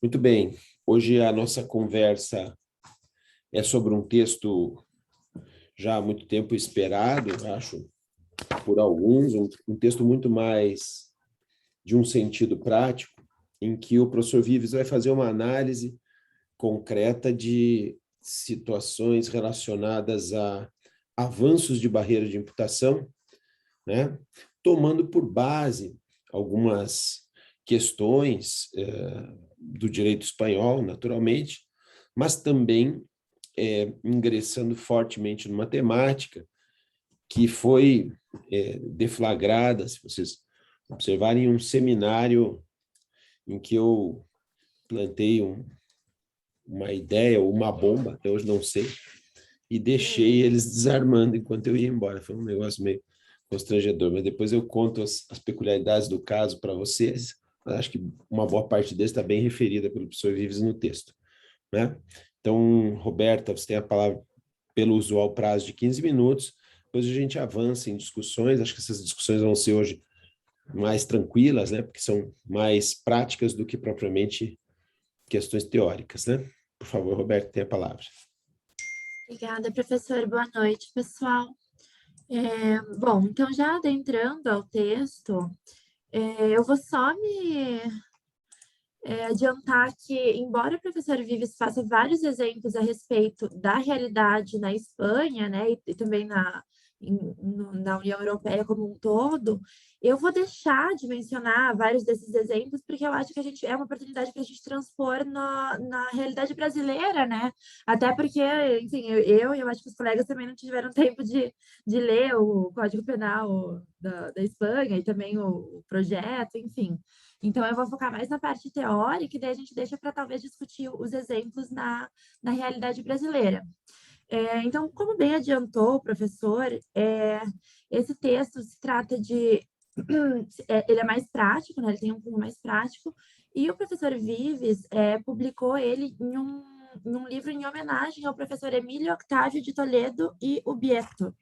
Muito bem. Hoje a nossa conversa é sobre um texto já há muito tempo esperado, acho, por alguns, um texto muito mais de um sentido prático, em que o professor Vives vai fazer uma análise concreta de situações relacionadas a avanços de barreira de imputação, né? Tomando por base algumas questões do direito espanhol, naturalmente, mas também ingressando fortemente numa temática que foi deflagrada, se vocês observarem, um seminário em que eu plantei uma ideia ou uma bomba, até hoje não sei, e deixei eles desarmando enquanto eu ia embora. Foi um negócio meio constrangedor, mas depois eu conto as peculiaridades do caso para vocês. Acho que uma boa parte deles está bem referida pelo professor Vives no texto, né? Então, Roberta, você tem a palavra pelo usual prazo de 15 minutos, depois a gente avança em discussões. Acho que essas discussões vão ser hoje mais tranquilas, né? Porque são mais práticas do que propriamente questões teóricas, né? Por favor, Roberta, tem a palavra. Obrigada, professor. Boa noite, pessoal. Bom, então já adentrando ao texto, eu vou só me adiantar que, embora o professor Vives faça vários exemplos a respeito da realidade na Espanha, né, e também na União Europeia como um todo, eu vou deixar de mencionar vários desses exemplos, porque eu acho que é uma oportunidade para a gente transpor na realidade brasileira, né? Até porque, enfim, eu acho que os colegas também não tiveram tempo de ler o Código Penal da Espanha e também o projeto, enfim. Então, eu vou focar mais na parte teórica e daí a gente deixa para talvez discutir os exemplos na realidade brasileira. Então, como bem adiantou o professor, esse texto se trata de... ele é mais prático, né? Ele tem um cunho mais prático, e o professor Vives publicou ele em um livro em homenagem ao professor Emílio Octávio de Toledo e Ubieto.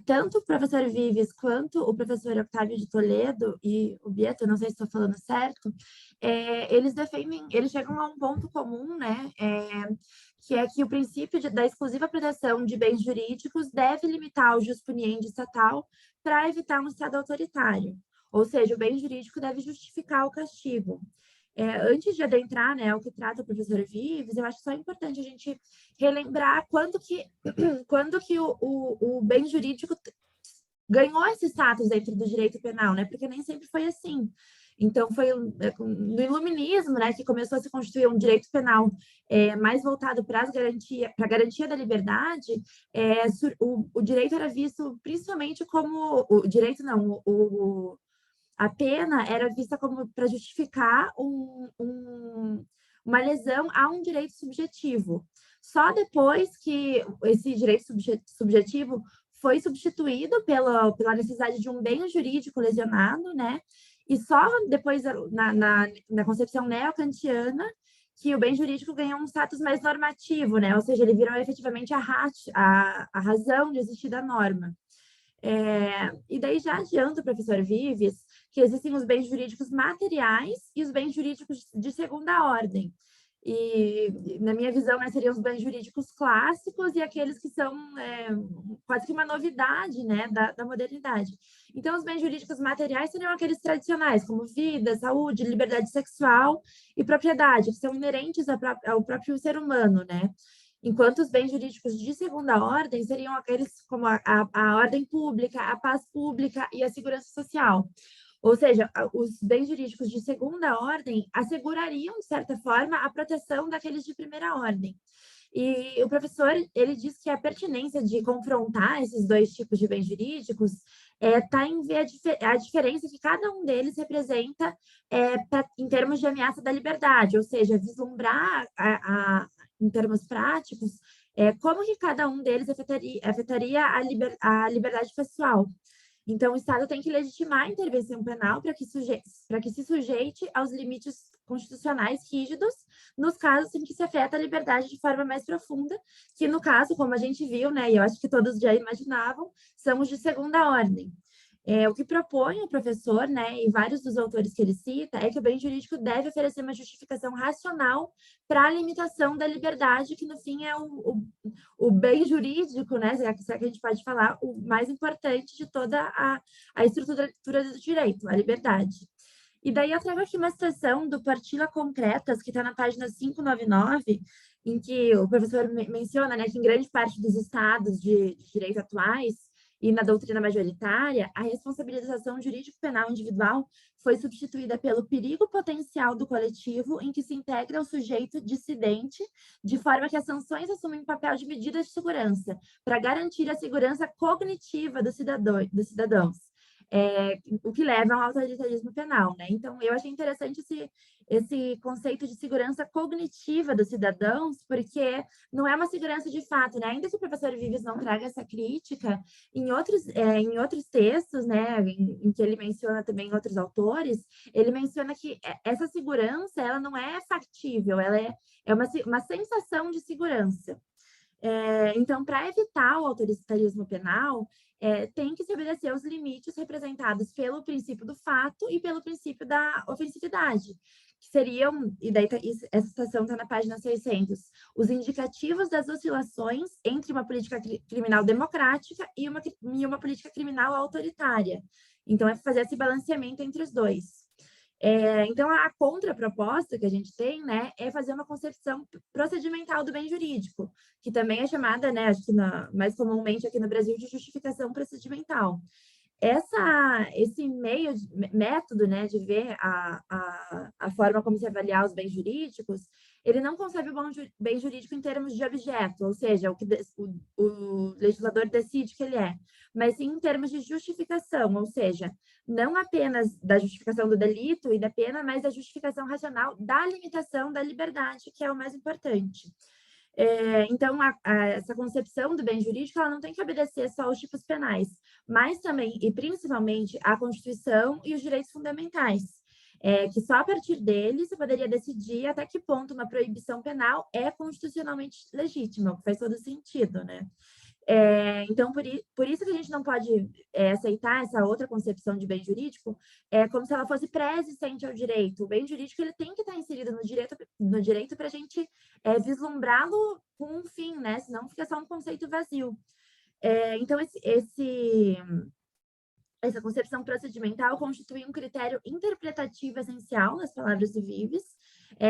Tanto o professor Vives quanto o professor Octávio de Toledo e o Bieto, não sei se estou falando certo, eles defendem, eles chegam a um ponto comum, né? Que é que o princípio da exclusiva proteção de bens jurídicos deve limitar o jus puniendi estatal para evitar um Estado autoritário. Ou seja, o bem jurídico deve justificar o castigo. Antes de adentrar, né, o que trata o professor Vives, eu acho só importante a gente relembrar quando que o bem jurídico ganhou esse status dentro do direito penal, né? Porque nem sempre foi assim. Então, foi no iluminismo, né, que começou a se constituir um direito penal mais voltado para a garantia da liberdade. O direito era visto principalmente como... O direito não, a pena era vista como para justificar uma lesão a um direito subjetivo. Só depois que esse direito subjetivo foi substituído pela necessidade de um bem jurídico lesionado, né? E só depois, na concepção neocantiana, que o bem jurídico ganhou um status mais normativo, né? Ou seja, ele virou efetivamente a razão de existir da norma. E daí já adianta, professor Vives, que existem os bens jurídicos materiais e os bens jurídicos de segunda ordem. E, na minha visão, né, seriam os bens jurídicos clássicos e aqueles que são quase que uma novidade, né, da modernidade. Então, os bens jurídicos materiais seriam aqueles tradicionais, como vida, saúde, liberdade sexual e propriedade, que são inerentes ao próprio ser humano, né? Enquanto os bens jurídicos de segunda ordem seriam aqueles como a ordem pública, a paz pública e a segurança social. Ou seja, os bens jurídicos de segunda ordem assegurariam, de certa forma, a proteção daqueles de primeira ordem. E o professor, ele diz que a pertinência de confrontar esses dois tipos de bens jurídicos está em ver a diferença que cada um deles representa em termos de ameaça da liberdade, ou seja, vislumbrar em termos práticos como que cada um deles afetaria a liberdade pessoal. Então, o Estado tem que legitimar a intervenção penal para que se sujeite aos limites constitucionais rígidos, nos casos em que se afeta a liberdade de forma mais profunda, que no caso, como a gente viu, né, e eu acho que todos já imaginavam, são os de segunda ordem. O que propõe o professor, né, e vários dos autores que ele cita, é que o bem jurídico deve oferecer uma justificação racional para a limitação da liberdade, que no fim é o bem jurídico, né, se é que a gente pode falar, o mais importante de toda a estrutura do direito, a liberdade. E daí eu trago aqui uma citação do Partilha Concretas, que está na página 599, em que o professor menciona, né, que em grande parte dos estados de direito atuais e na doutrina majoritária, a responsabilização jurídico-penal individual foi substituída pelo perigo potencial do coletivo em que se integra o sujeito dissidente, de forma que as sanções assumem um papel de medidas de segurança, para garantir a segurança cognitiva dos cidadãos. O que leva ao autoritarismo penal, né? Então, eu achei interessante esse conceito de segurança cognitiva dos cidadãos, porque não é uma segurança de fato, né? Ainda que o professor Vives não traga essa crítica, em outros textos, né, em que ele menciona também outros autores, ele menciona que essa segurança, ela não é factível, ela é uma sensação de segurança. Então, para evitar o autoritarismo penal, tem que se obedecer aos limites representados pelo princípio do fato e pelo princípio da ofensividade, que seriam, e daí essa citação está na página 600, os indicativos das oscilações entre uma política criminal democrática e uma política criminal autoritária. Então, é fazer esse balanceamento entre os dois. Então, a contraproposta que a gente tem, né, é fazer uma concepção procedimental do bem jurídico, que também é chamada, né, acho que mais comumente aqui no Brasil, de justificação procedimental. Esse método, né, de ver a forma como se avaliar os bens jurídicos, ele não concebe o bem jurídico em termos de objeto, ou seja, o legislador decide que ele é, mas sim em termos de justificação, ou seja, não apenas da justificação do delito e da pena, mas da justificação racional da limitação da liberdade, que é o mais importante. Então, essa concepção do bem jurídico, ela não tem que obedecer só aos tipos penais, mas também, e principalmente, à Constituição e os direitos fundamentais, que só a partir deles você poderia decidir até que ponto uma proibição penal é constitucionalmente legítima, o que faz todo sentido, né? Então, por isso que a gente não pode aceitar essa outra concepção de bem jurídico como se ela fosse pré-existente ao direito. O bem jurídico ele tem que estar inserido no direito para a gente vislumbrá-lo com um fim, né? Senão fica só um conceito vazio. Então, essa concepção procedimental constitui um critério interpretativo essencial nas palavras do Vives,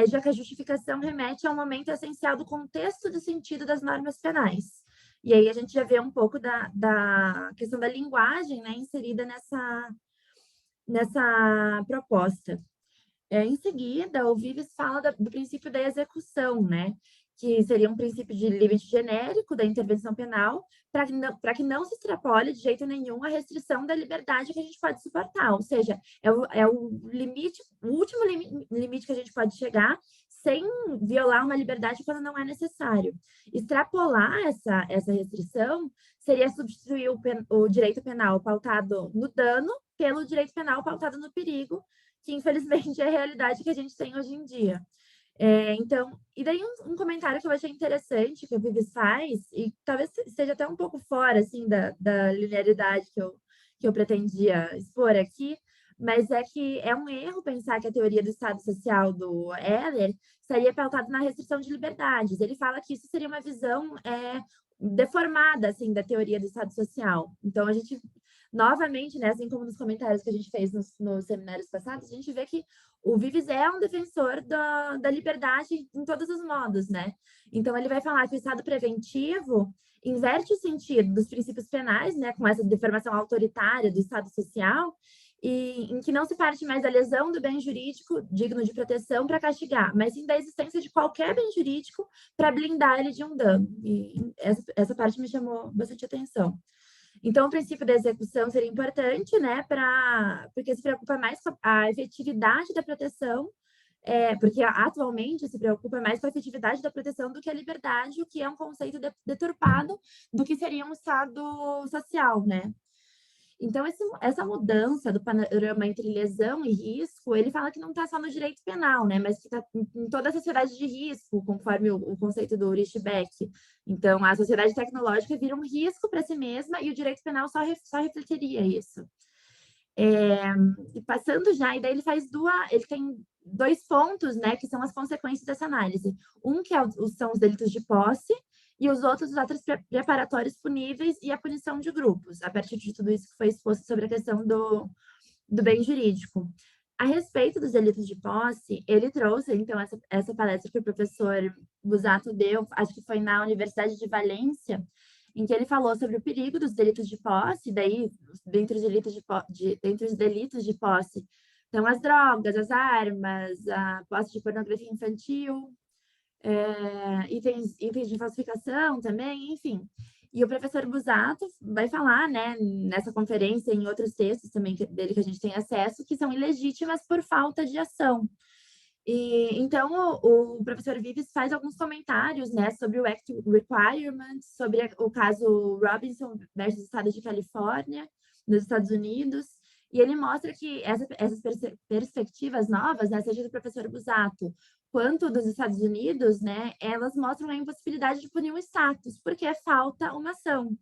já que a justificação remete ao momento essencial do contexto do sentido das normas penais. E aí a gente já vê um pouco da questão da linguagem, né, inserida nessa proposta. Em seguida, o Vives fala do princípio da execução, né, que seria um princípio de limite genérico da intervenção penal, para que não se extrapole de jeito nenhum a restrição da liberdade que a gente pode suportar, ou seja, o limite, o último limite que a gente pode chegar sem violar uma liberdade quando não é necessário. Extrapolar essa restrição seria substituir o direito penal pautado no dano pelo direito penal pautado no perigo, que infelizmente é a realidade que a gente tem hoje em dia. Então, e daí um comentário que eu achei interessante que o Vives faz, e talvez seja até um pouco fora assim, da linearidade que eu pretendia expor aqui, mas é que é um erro pensar que a teoria do Estado Social do Heller estaria pautada na restrição de liberdades. Ele fala que isso seria uma visão deformada assim, da teoria do Estado Social. Então, a gente, novamente, né, assim como nos comentários que a gente fez nos seminários passados, a gente vê que o Vives é um defensor da liberdade em todos os modos, né? Então, ele vai falar que o Estado preventivo inverte o sentido dos princípios penais, né, com essa deformação autoritária do Estado social, e em que não se parte mais da lesão do bem jurídico digno de proteção para castigar, mas sim da existência de qualquer bem jurídico para blindar ele de um dano. E essa parte me chamou bastante atenção. Então, o princípio da execução seria importante, né, porque se preocupa mais com a efetividade da proteção, porque atualmente se preocupa mais com a efetividade da proteção do que a liberdade, o que é um conceito deturpado do que seria um Estado social, né? Então, essa mudança do panorama entre lesão e risco, ele fala que não está só no direito penal, né? Mas que está em toda a sociedade de risco, conforme o conceito do Ulrich Beck. Então, a sociedade tecnológica vira um risco para si mesma e o direito penal só refletiria isso. E passando já, e daí ele tem 2 pontos, né, que são as consequências dessa análise. Um que são os delitos de posse, e os outros, os atos preparatórios puníveis e a punição de grupos, a partir de tudo isso que foi exposto sobre a questão do bem jurídico. A respeito dos delitos de posse, ele trouxe, então, essa palestra que o professor Busato deu, acho que foi na Universidade de Valência, em que ele falou sobre o perigo dos delitos de posse, daí, dentre os delitos de posse, então, as drogas, as armas, a posse de pornografia infantil, itens de falsificação também, enfim. E o professor Busato vai falar, né, nessa conferência, em outros textos também dele que a gente tem acesso, que são ilegítimas por falta de ação. E, então, o professor Vives faz alguns comentários, né, sobre o Act Requirements, sobre o caso Robinson versus Estado de Califórnia, nos Estados Unidos, e ele mostra que essas perspectivas novas, né, seja do professor Busato quanto dos Estados Unidos, né, elas mostram a impossibilidade de punir um status, porque falta uma ação.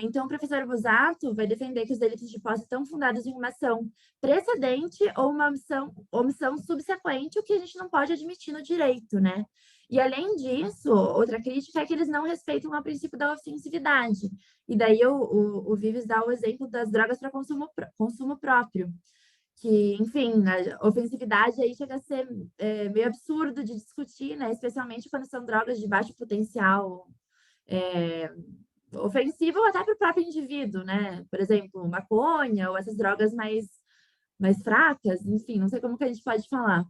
Então, o professor Busato vai defender que os delitos de posse estão fundados em uma ação precedente ou uma omissão subsequente, o que a gente não pode admitir no direito, né? E, além disso, outra crítica é que eles não respeitam o princípio da ofensividade. E daí o Vives dá o exemplo das drogas para consumo próprio, que, enfim, a ofensividade aí chega a ser meio absurdo de discutir, né? Especialmente quando são drogas de baixo potencial ofensivo até para o próprio indivíduo, né? Por exemplo, maconha ou essas drogas mais fracas, enfim, não sei como que a gente pode falar.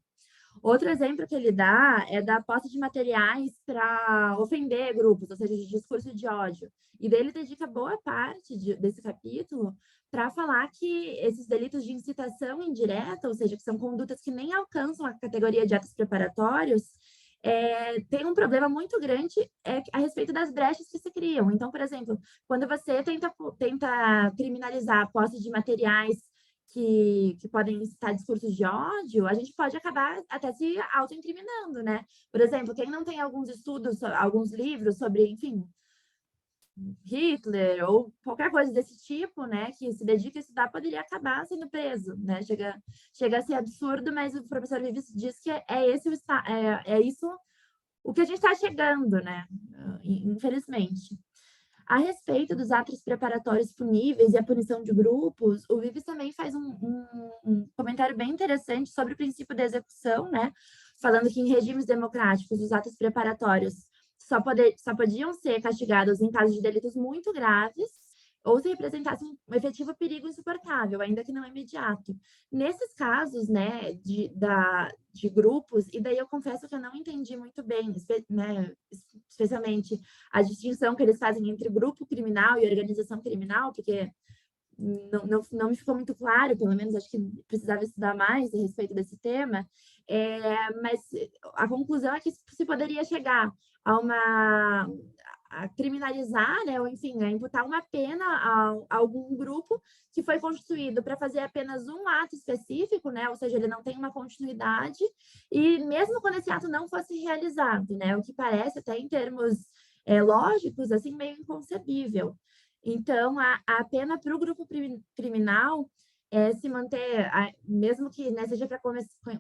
Outro exemplo que ele dá é da posse de materiais para ofender grupos, ou seja, de discurso de ódio. E daí ele dedica boa parte desse capítulo para falar que esses delitos de incitação indireta, ou seja, que são condutas que nem alcançam a categoria de atos preparatórios, tem um problema muito grande a respeito das brechas que se criam. Então, por exemplo, quando você tenta criminalizar a posse de materiais que podem incitar discursos de ódio, a gente pode acabar até se autoincriminando, né? Por exemplo, quem não tem alguns estudos, alguns livros sobre, enfim, Hitler ou qualquer coisa desse tipo, né, que se dedica a estudar, poderia acabar sendo preso, né? Chega a ser absurdo, mas o professor Vives diz que é isso o que a gente está chegando, né? Infelizmente. A respeito dos atos preparatórios puníveis e a punição de grupos, o Vives também faz um comentário bem interessante sobre o princípio da execução, né? Falando que em regimes democráticos, os atos preparatórios só podiam ser castigados em caso de delitos muito graves ou se representassem um efetivo perigo insuportável, ainda que não imediato. Nesses casos, né, de grupos, e daí eu confesso que eu não entendi muito bem, né, especialmente a distinção que eles fazem entre grupo criminal e organização criminal, porque não me ficou muito claro, pelo menos acho que precisava estudar mais a respeito desse tema, mas a conclusão é que se poderia chegar a criminalizar, né, ou enfim, a imputar uma pena a algum grupo que foi constituído para fazer apenas um ato específico, né, ou seja, ele não tem uma continuidade, e mesmo quando esse ato não fosse realizado, né, o que parece até em termos lógicos, assim, meio inconcebível. Então, a pena para o grupo criminal se manter, mesmo que, né, seja para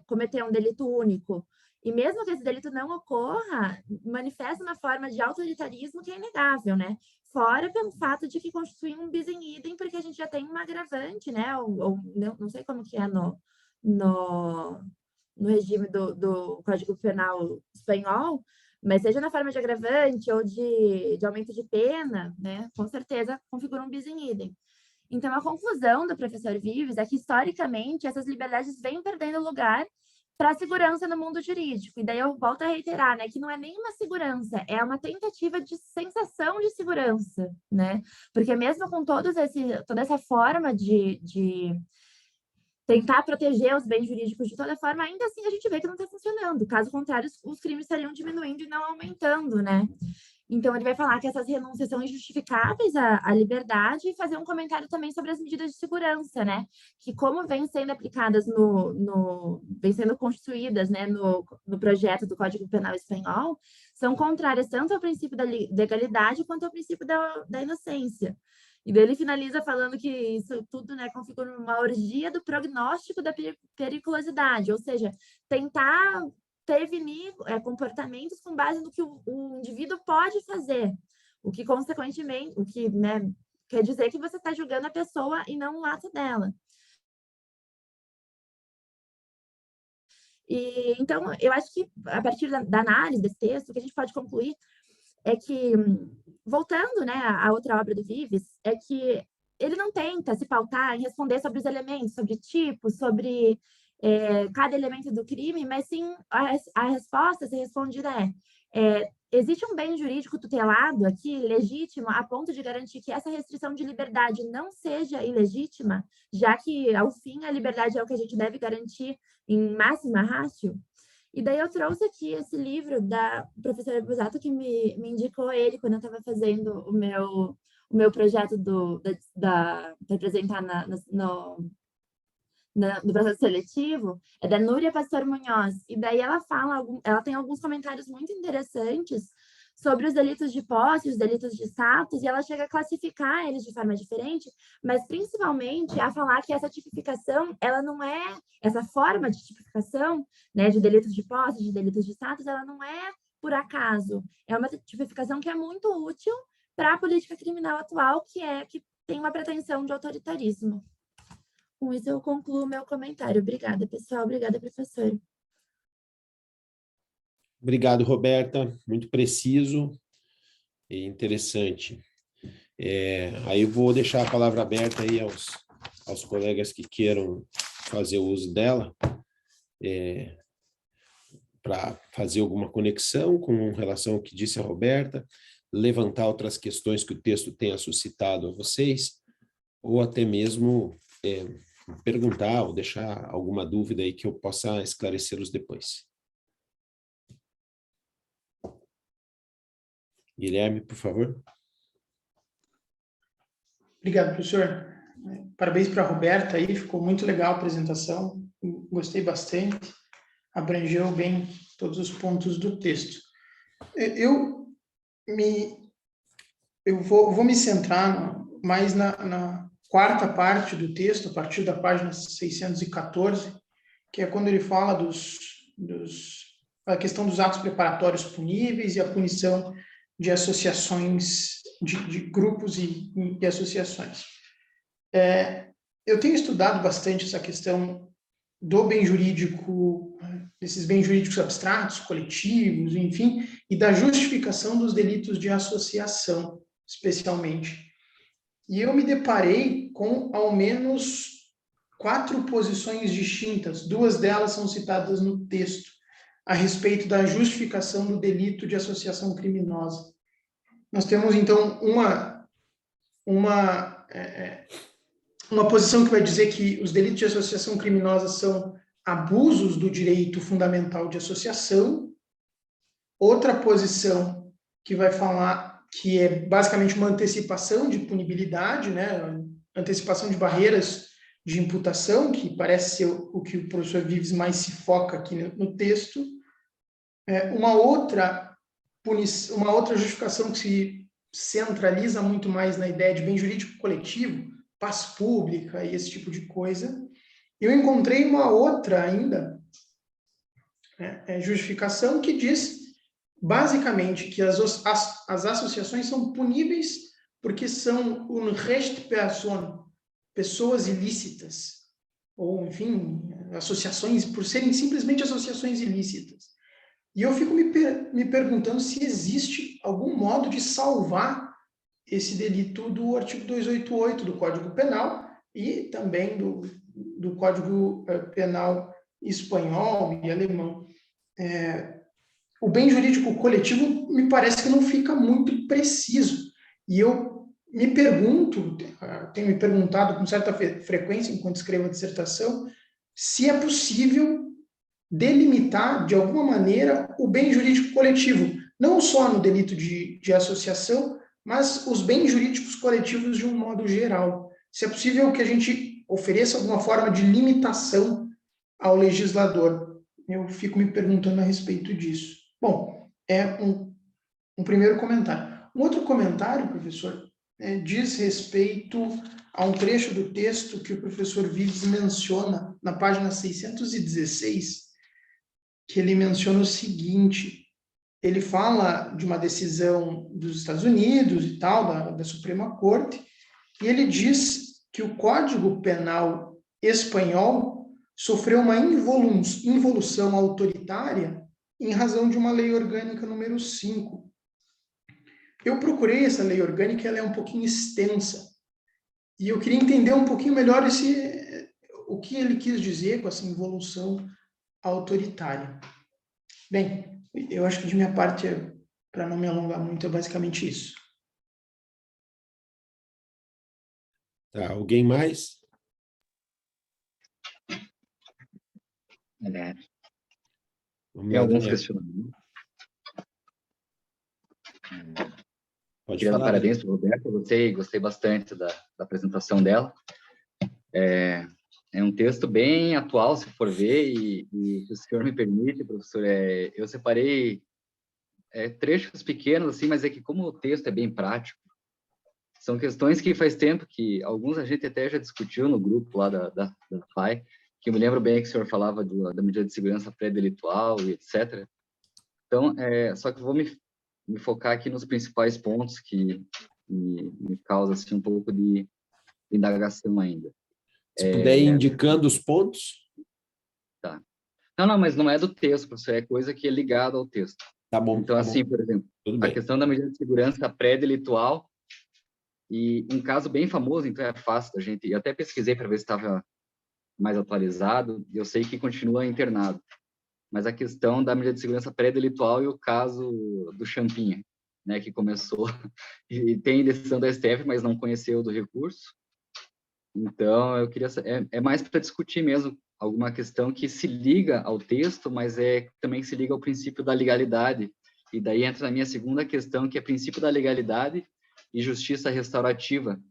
cometer um delito único, e mesmo que esse delito não ocorra, manifesta uma forma de autoritarismo que é inegável, né? Fora pelo fato de que constitui um bis in idem, porque a gente já tem uma agravante, né? Ou não sei como que é no regime do Código Penal espanhol, mas seja na forma de agravante ou de aumento de pena, né? Com certeza configura um bis in idem. Então, a conclusão do professor Vives é que, historicamente, essas liberdades vêm perdendo lugar para a segurança no mundo jurídico. E daí eu volto a reiterar, né, que não é nem uma segurança, é uma tentativa de sensação de segurança, né? Porque mesmo com toda essa forma de tentar proteger os bens jurídicos de toda forma, ainda assim a gente vê que não está funcionando. Caso contrário, os crimes estariam diminuindo e não aumentando, né? Então, ele vai falar que essas renúncias são injustificáveis à liberdade e fazer um comentário também sobre as medidas de segurança, né? Que como vêm sendo aplicadas vêm sendo constituídas, né, no projeto do Código Penal espanhol, são contrárias tanto ao princípio da legalidade quanto ao princípio da inocência. E daí ele finaliza falando que isso tudo, né, configura uma orgia do prognóstico da periculosidade, ou seja, tentar prevenir comportamentos com base no que o indivíduo pode fazer, o que, consequentemente, o que, né, quer dizer que você está julgando a pessoa e não o ato dela. E, então, eu acho que, a partir da análise desse texto, o que a gente pode concluir é que, voltando, né, à outra obra do Vives, é que ele não tenta se pautar em responder sobre os elementos, sobre tipos, sobre cada elemento do crime, mas sim a resposta a ser respondida existe um bem jurídico tutelado aqui, legítimo, a ponto de garantir que essa restrição de liberdade não seja ilegítima, já que, ao fim, a liberdade é o que a gente deve garantir em máxima ratio? E daí eu trouxe aqui esse livro da professora Busato, que me indicou ele quando eu estava fazendo o meu projeto para apresentar no processo seletivo, é da Núria Pastor Munhoz. E daí ela tem alguns comentários muito interessantes sobre os delitos de posse, os delitos de status, e ela chega a classificar eles de forma diferente, mas principalmente a falar que essa tipificação, ela não é, essa forma de tipificação, né, de delitos de posse, de delitos de status, ela não é por acaso, é uma tipificação que é muito útil para a política criminal atual, que tem uma pretensão de autoritarismo. Com isso, eu concluo o meu comentário. Obrigada, pessoal. Obrigada, professor. Obrigado, Roberta. Muito preciso e interessante. Aí eu vou deixar a palavra aberta aí aos colegas que queiram fazer uso dela, para fazer alguma conexão com relação ao que disse a Roberta, levantar outras questões que o texto tenha suscitado a vocês, ou até mesmo perguntar ou deixar alguma dúvida aí que eu possa esclarecê-los depois. Guilherme, por favor. Obrigado, professor. Parabéns para a Roberta aí, ficou muito legal a apresentação, gostei bastante, abrangeu bem todos os pontos do texto. Eu vou me centrar mais na quarta parte do texto, a partir da página 614, que é quando ele fala a questão dos atos preparatórios puníveis e a punição de associações, de grupos e associações. Eu tenho estudado bastante essa questão do bem jurídico, desses bens jurídicos abstratos, coletivos, enfim, e da justificação dos delitos de associação, especialmente. E eu me deparei com, ao menos, 4 posições distintas, 2 delas são citadas no texto, a respeito da justificação do delito de associação criminosa. Nós temos, então, uma posição que vai dizer que os delitos de associação criminosa são abusos do direito fundamental de associação. Outra posição que vai falar que é basicamente uma antecipação de punibilidade, né? Antecipação de barreiras de imputação, que parece ser o que o professor Vives mais se foca aqui no texto. Uma outra justificação que se centraliza muito mais na ideia de bem jurídico coletivo, paz pública e esse tipo de coisa. Eu encontrei uma outra ainda, justificação que diz, basicamente, que as associações são puníveis porque são un recht person, pessoas ilícitas, ou, enfim, associações, por serem simplesmente associações ilícitas. E eu fico me perguntando se existe algum modo de salvar esse delito do artigo 288 do Código Penal e também do Código Penal espanhol e alemão. O bem jurídico coletivo me parece que não fica muito preciso. E eu me pergunto, tenho me perguntado com certa frequência, enquanto escrevo a dissertação, se é possível delimitar, de alguma maneira, o bem jurídico coletivo, não só no delito de associação, mas os bens jurídicos coletivos de um modo geral. Se é possível que a gente ofereça alguma forma de limitação ao legislador. Eu fico me perguntando a respeito disso. Bom, é um primeiro comentário. Um outro comentário, professor, diz respeito a um trecho do texto que o professor Vives menciona na página 616, que ele menciona o seguinte: ele fala de uma decisão dos Estados Unidos e tal, da Suprema Corte, e ele diz que o Código Penal espanhol sofreu uma involução autoritária em razão de uma lei orgânica número 5. Eu procurei essa lei orgânica, ela é um pouquinho extensa, e eu queria entender um pouquinho melhor o que ele quis dizer com essa involução autoritária. Bem, eu acho que de minha parte, para não me alongar muito, é basicamente isso. Tá, alguém mais? Vamos Tem lá, alguns Daniel. questionamentos. Pode Queria dar falar, parabéns para a Roberta, gostei bastante da apresentação dela. É um texto bem atual, se for ver, e se o senhor me permite, professor, eu separei trechos pequenos, assim, mas é que como o texto é bem prático, são questões que faz tempo que alguns a gente até já discutiu no grupo lá da FAI, que eu me lembro bem que o senhor falava da medida de segurança pré-delitual e etc. Então, só que eu vou me focar aqui nos principais pontos que me causa assim, um pouco de indagação ainda. Se puder ir indicando os pontos. Tá. Não, mas não é do texto, professor, é coisa que é ligada ao texto. Tá bom. Então, tá assim, bom. por exemplo, Tudo a bem. questão da medida de segurança pré-delitual, e um caso bem famoso, então é fácil da gente... Eu até pesquisei para ver se estava mais atualizado, e eu sei que continua internado. Mas a questão da medida de segurança pré-delitual e o caso do Champinha, né, que começou, e tem decisão do STF, mas não conheceu do recurso. Então, eu queria... É mais para discutir mesmo alguma questão que se liga ao texto, mas também se liga ao princípio da legalidade. E daí entra na minha segunda questão, que é princípio da legalidade e justiça restaurativa,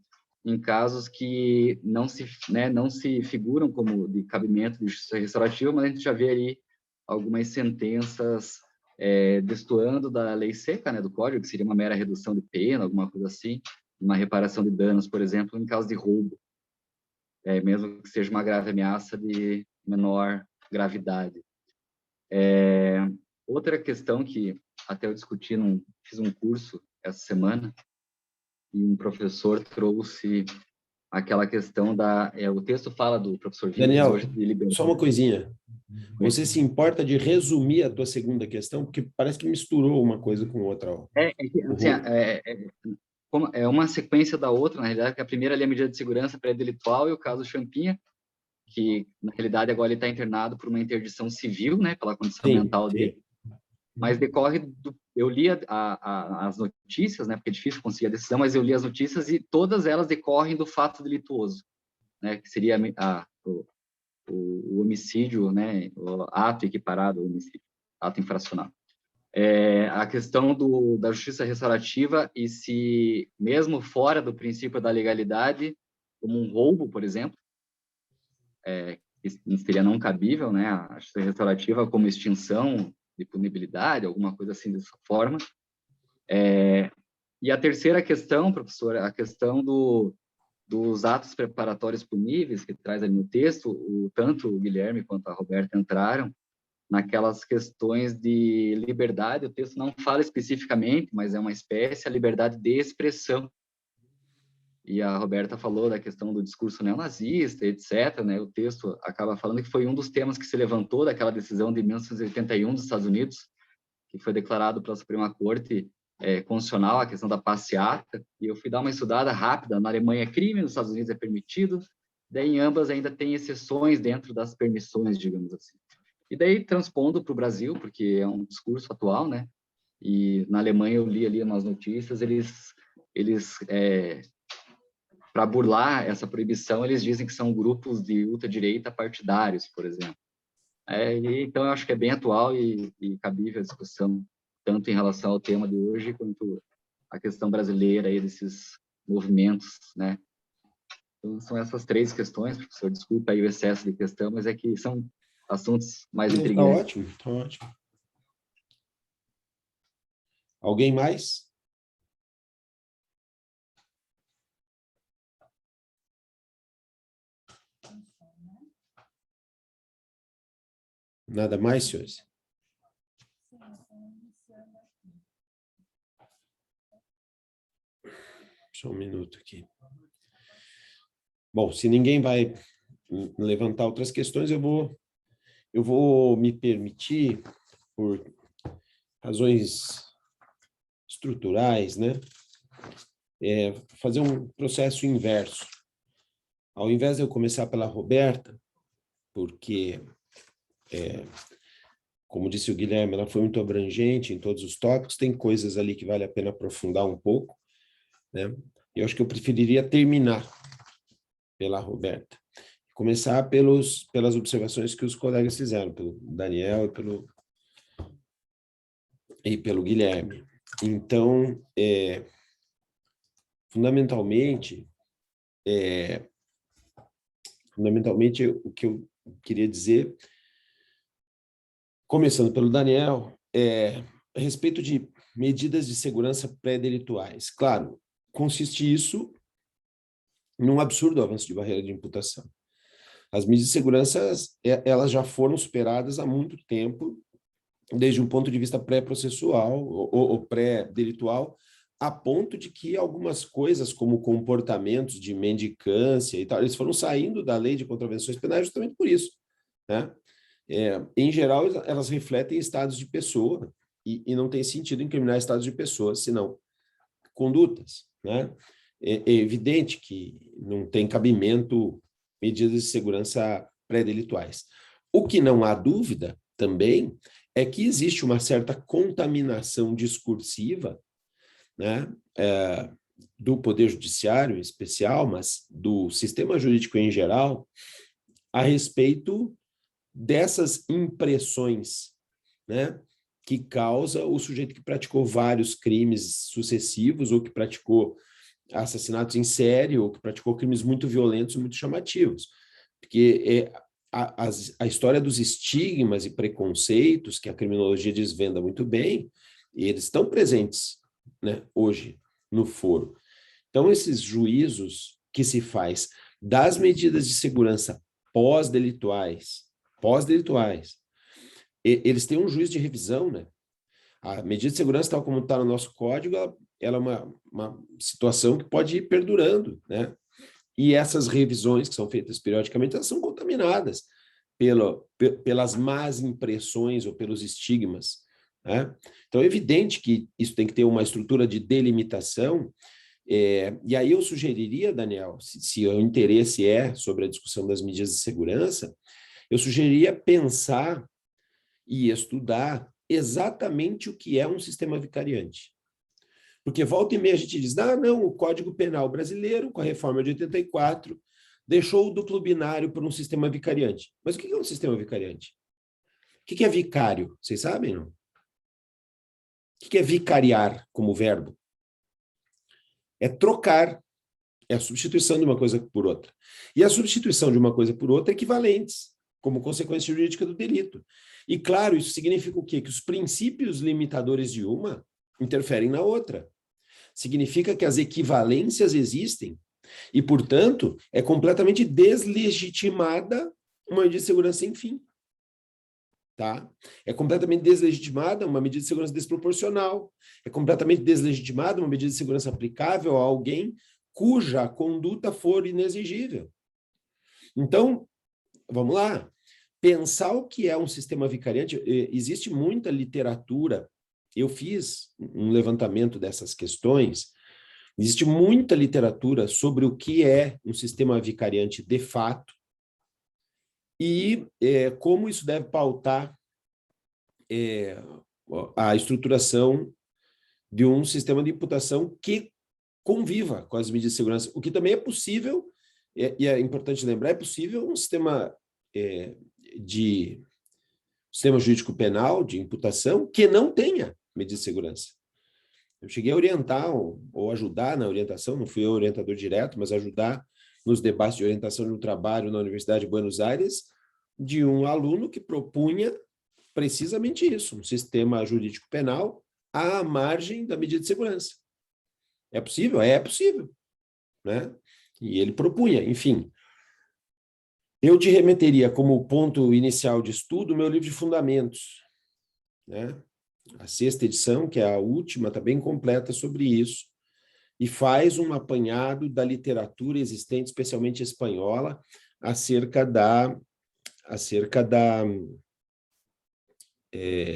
em casos que não se figuram como de cabimento de justiça restaurativa, mas a gente já vê ali algumas sentenças destoando da lei seca, né, do Código, que seria uma mera redução de pena, alguma coisa assim, uma reparação de danos, por exemplo, em caso de roubo, mesmo que seja uma grave ameaça de menor gravidade. Outra questão que até eu discuti, fiz um curso essa semana, e um professor trouxe aquela questão o texto fala do professor Vives Daniel, hoje de liberdade. só uma coisinha. Você se importa de resumir a tua segunda questão? Porque parece que misturou uma coisa com outra. É uma sequência da outra, na realidade, que a primeira ali é a medida de segurança pré-delitual e o caso Champinha, que na realidade agora ele está internado por uma interdição civil, né, pela condição mental dele. Mas decorre eu li as notícias, né, porque é difícil conseguir a decisão, mas eu li as notícias e todas elas decorrem do fato delituoso, né, que seria o homicídio, né, o ato equiparado ao homicídio, ato infracional. A questão da justiça restaurativa e se, mesmo fora do princípio da legalidade, como um roubo, por exemplo, seria não cabível, né, a justiça restaurativa como extinção de punibilidade, alguma coisa assim dessa forma. E a terceira questão, professor, a questão dos atos preparatórios puníveis, que traz ali no texto, tanto o Guilherme quanto a Roberta entraram naquelas questões de liberdade. O texto não fala especificamente, mas é uma espécie, a liberdade de expressão. E a Roberta falou da questão do discurso neonazista, etc., né? O texto acaba falando que foi um dos temas que se levantou daquela decisão de 1981 dos Estados Unidos, que foi declarado pela Suprema Corte constitucional, a questão da passeata, e eu fui dar uma estudada rápida. Na Alemanha é crime, nos Estados Unidos é permitido, daí em ambas ainda tem exceções dentro das permissões, digamos assim. E daí transpondo para o Brasil, porque é um discurso atual, né? E na Alemanha eu li ali nas notícias, eles para burlar essa proibição, eles dizem que são grupos de ultradireita partidários, por exemplo. Então, eu acho que é bem atual e cabível a discussão, tanto em relação ao tema de hoje, quanto a questão brasileira aí desses movimentos, né? Então, são essas três questões, professor. Desculpa aí o excesso de questão, mas é que são assuntos mais intrigantes. Está ótimo, está ótimo. Alguém mais? Nada mais, senhores? Só um minuto aqui. Bom, se ninguém vai levantar outras questões, eu vou me permitir, por razões estruturais, né, fazer um processo inverso. Ao invés de eu começar pela Roberta, porque, como disse o Guilherme, ela foi muito abrangente em todos os tópicos, tem coisas ali que vale a pena aprofundar um pouco, né? Eu acho que eu preferiria terminar pela Roberta. Começar pelas observações que os colegas fizeram, pelo Daniel e pelo Guilherme. Então, fundamentalmente, o que eu queria dizer, começando pelo Daniel, a respeito de medidas de segurança pré-delituais. Claro, consiste isso num absurdo avanço de barreira de imputação. As medidas de segurança, elas já foram superadas há muito tempo, desde um ponto de vista pré-processual ou pré-delitual, a ponto de que algumas coisas, como comportamentos de mendicância e tal, eles foram saindo da lei de contravenções penais justamente por isso, né? Em geral, elas refletem estados de pessoa e não tem sentido incriminar estados de pessoas, senão condutas, né? É evidente que não tem cabimento medidas de segurança pré-delituais. O que não há dúvida também é que existe uma certa contaminação discursiva, né, do Poder Judiciário em especial, mas do sistema jurídico em geral, a respeito dessas impressões, né, que causa o sujeito que praticou vários crimes sucessivos ou que praticou assassinatos em série ou que praticou crimes muito violentos, muito chamativos. Porque a história dos estigmas e preconceitos, que a criminologia desvenda muito bem, eles estão presentes, né, hoje no foro. Então, esses juízos que se faz das medidas de segurança pós-delituais, eles têm um juízo de revisão, né? A medida de segurança, tal como está no nosso código, ela é uma situação que pode ir perdurando, né? E essas revisões que são feitas periodicamente, elas são contaminadas pelas más impressões ou pelos estigmas, né? Então, é evidente que isso tem que ter uma estrutura de delimitação, e aí eu sugeriria, Daniel, se o interesse é sobre a discussão das medidas de segurança, eu sugeriria pensar e estudar exatamente o que é um sistema vicariante. Porque volta e meia a gente diz, não, o Código Penal brasileiro, com a reforma de 84, deixou o duplo binário por um sistema vicariante. Mas o que é um sistema vicariante? O que é vicário? Vocês sabem, não? O que é vicariar como verbo? É trocar, é a substituição de uma coisa por outra. E a substituição de uma coisa por outra é equivalentes, como consequência jurídica do delito. E, claro, isso significa o quê? Que os princípios limitadores de uma interferem na outra. Significa que as equivalências existem e, portanto, é completamente deslegitimada uma medida de segurança sem fim. Tá? É completamente deslegitimada uma medida de segurança desproporcional. É completamente deslegitimada uma medida de segurança aplicável a alguém cuja conduta for inexigível. Então, vamos lá. Pensar o que é um sistema vicariante, existe muita literatura. Eu fiz um levantamento dessas questões. Existe muita literatura sobre o que é um sistema vicariante de fato e como isso deve pautar a estruturação de um sistema de imputação que conviva com as medidas de segurança. O que também é possível, e é importante lembrar, é possível um sistema sistema jurídico penal de imputação que não tenha medida de segurança. Eu cheguei a orientar ou ajudar na orientação, não fui eu orientador direto, mas ajudar nos debates de orientação do trabalho na Universidade de Buenos Aires, de um aluno que propunha precisamente isso, um sistema jurídico penal à margem da medida de segurança. É possível? É possível, né? E ele propunha, enfim. Eu te remeteria como ponto inicial de estudo o meu livro de fundamentos, né? A 6ª edição, que é a última, está bem completa sobre isso, e faz um apanhado da literatura existente, especialmente espanhola, acerca da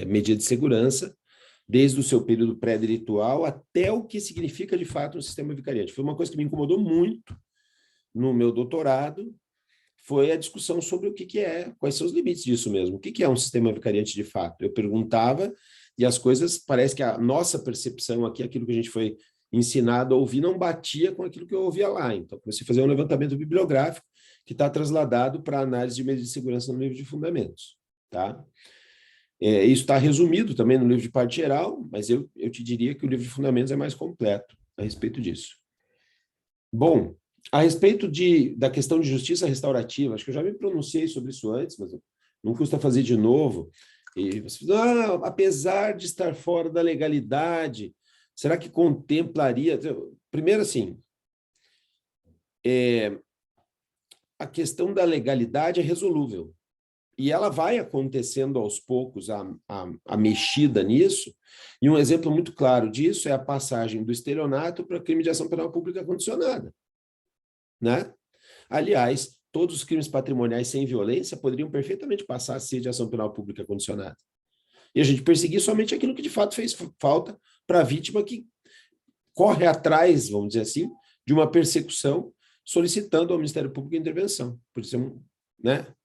medida de segurança, desde o seu período pré-delitual até o que significa, de fato, um sistema vicariante. Foi uma coisa que me incomodou muito no meu doutorado, foi a discussão sobre o que é, quais são os limites disso mesmo, o que é um sistema vicariante de fato. Eu perguntava, e as coisas, parece que a nossa percepção aqui, aquilo que a gente foi ensinado a ouvir, não batia com aquilo que eu ouvia lá. Então, comecei a fazer um levantamento bibliográfico que está trasladado para a análise de medidas de segurança no livro de fundamentos. Tá? Isso está resumido também no livro de parte geral, mas eu te diria que o livro de fundamentos é mais completo a respeito disso. Bom, a respeito da questão de justiça restaurativa, acho que eu já me pronunciei sobre isso antes, mas não custa fazer de novo. E você diz, apesar de estar fora da legalidade, será que contemplaria? Primeiro, assim, a questão da legalidade é resolúvel. E ela vai acontecendo aos poucos, a mexida nisso. E um exemplo muito claro disso é a passagem do estelionato para crime de ação penal pública condicionada. Né? Aliás, todos os crimes patrimoniais sem violência poderiam perfeitamente passar a ser de ação penal pública condicionada. E a gente perseguir somente aquilo que de fato fez falta para a vítima que corre atrás, vamos dizer assim, de uma persecução solicitando ao Ministério Público a intervenção.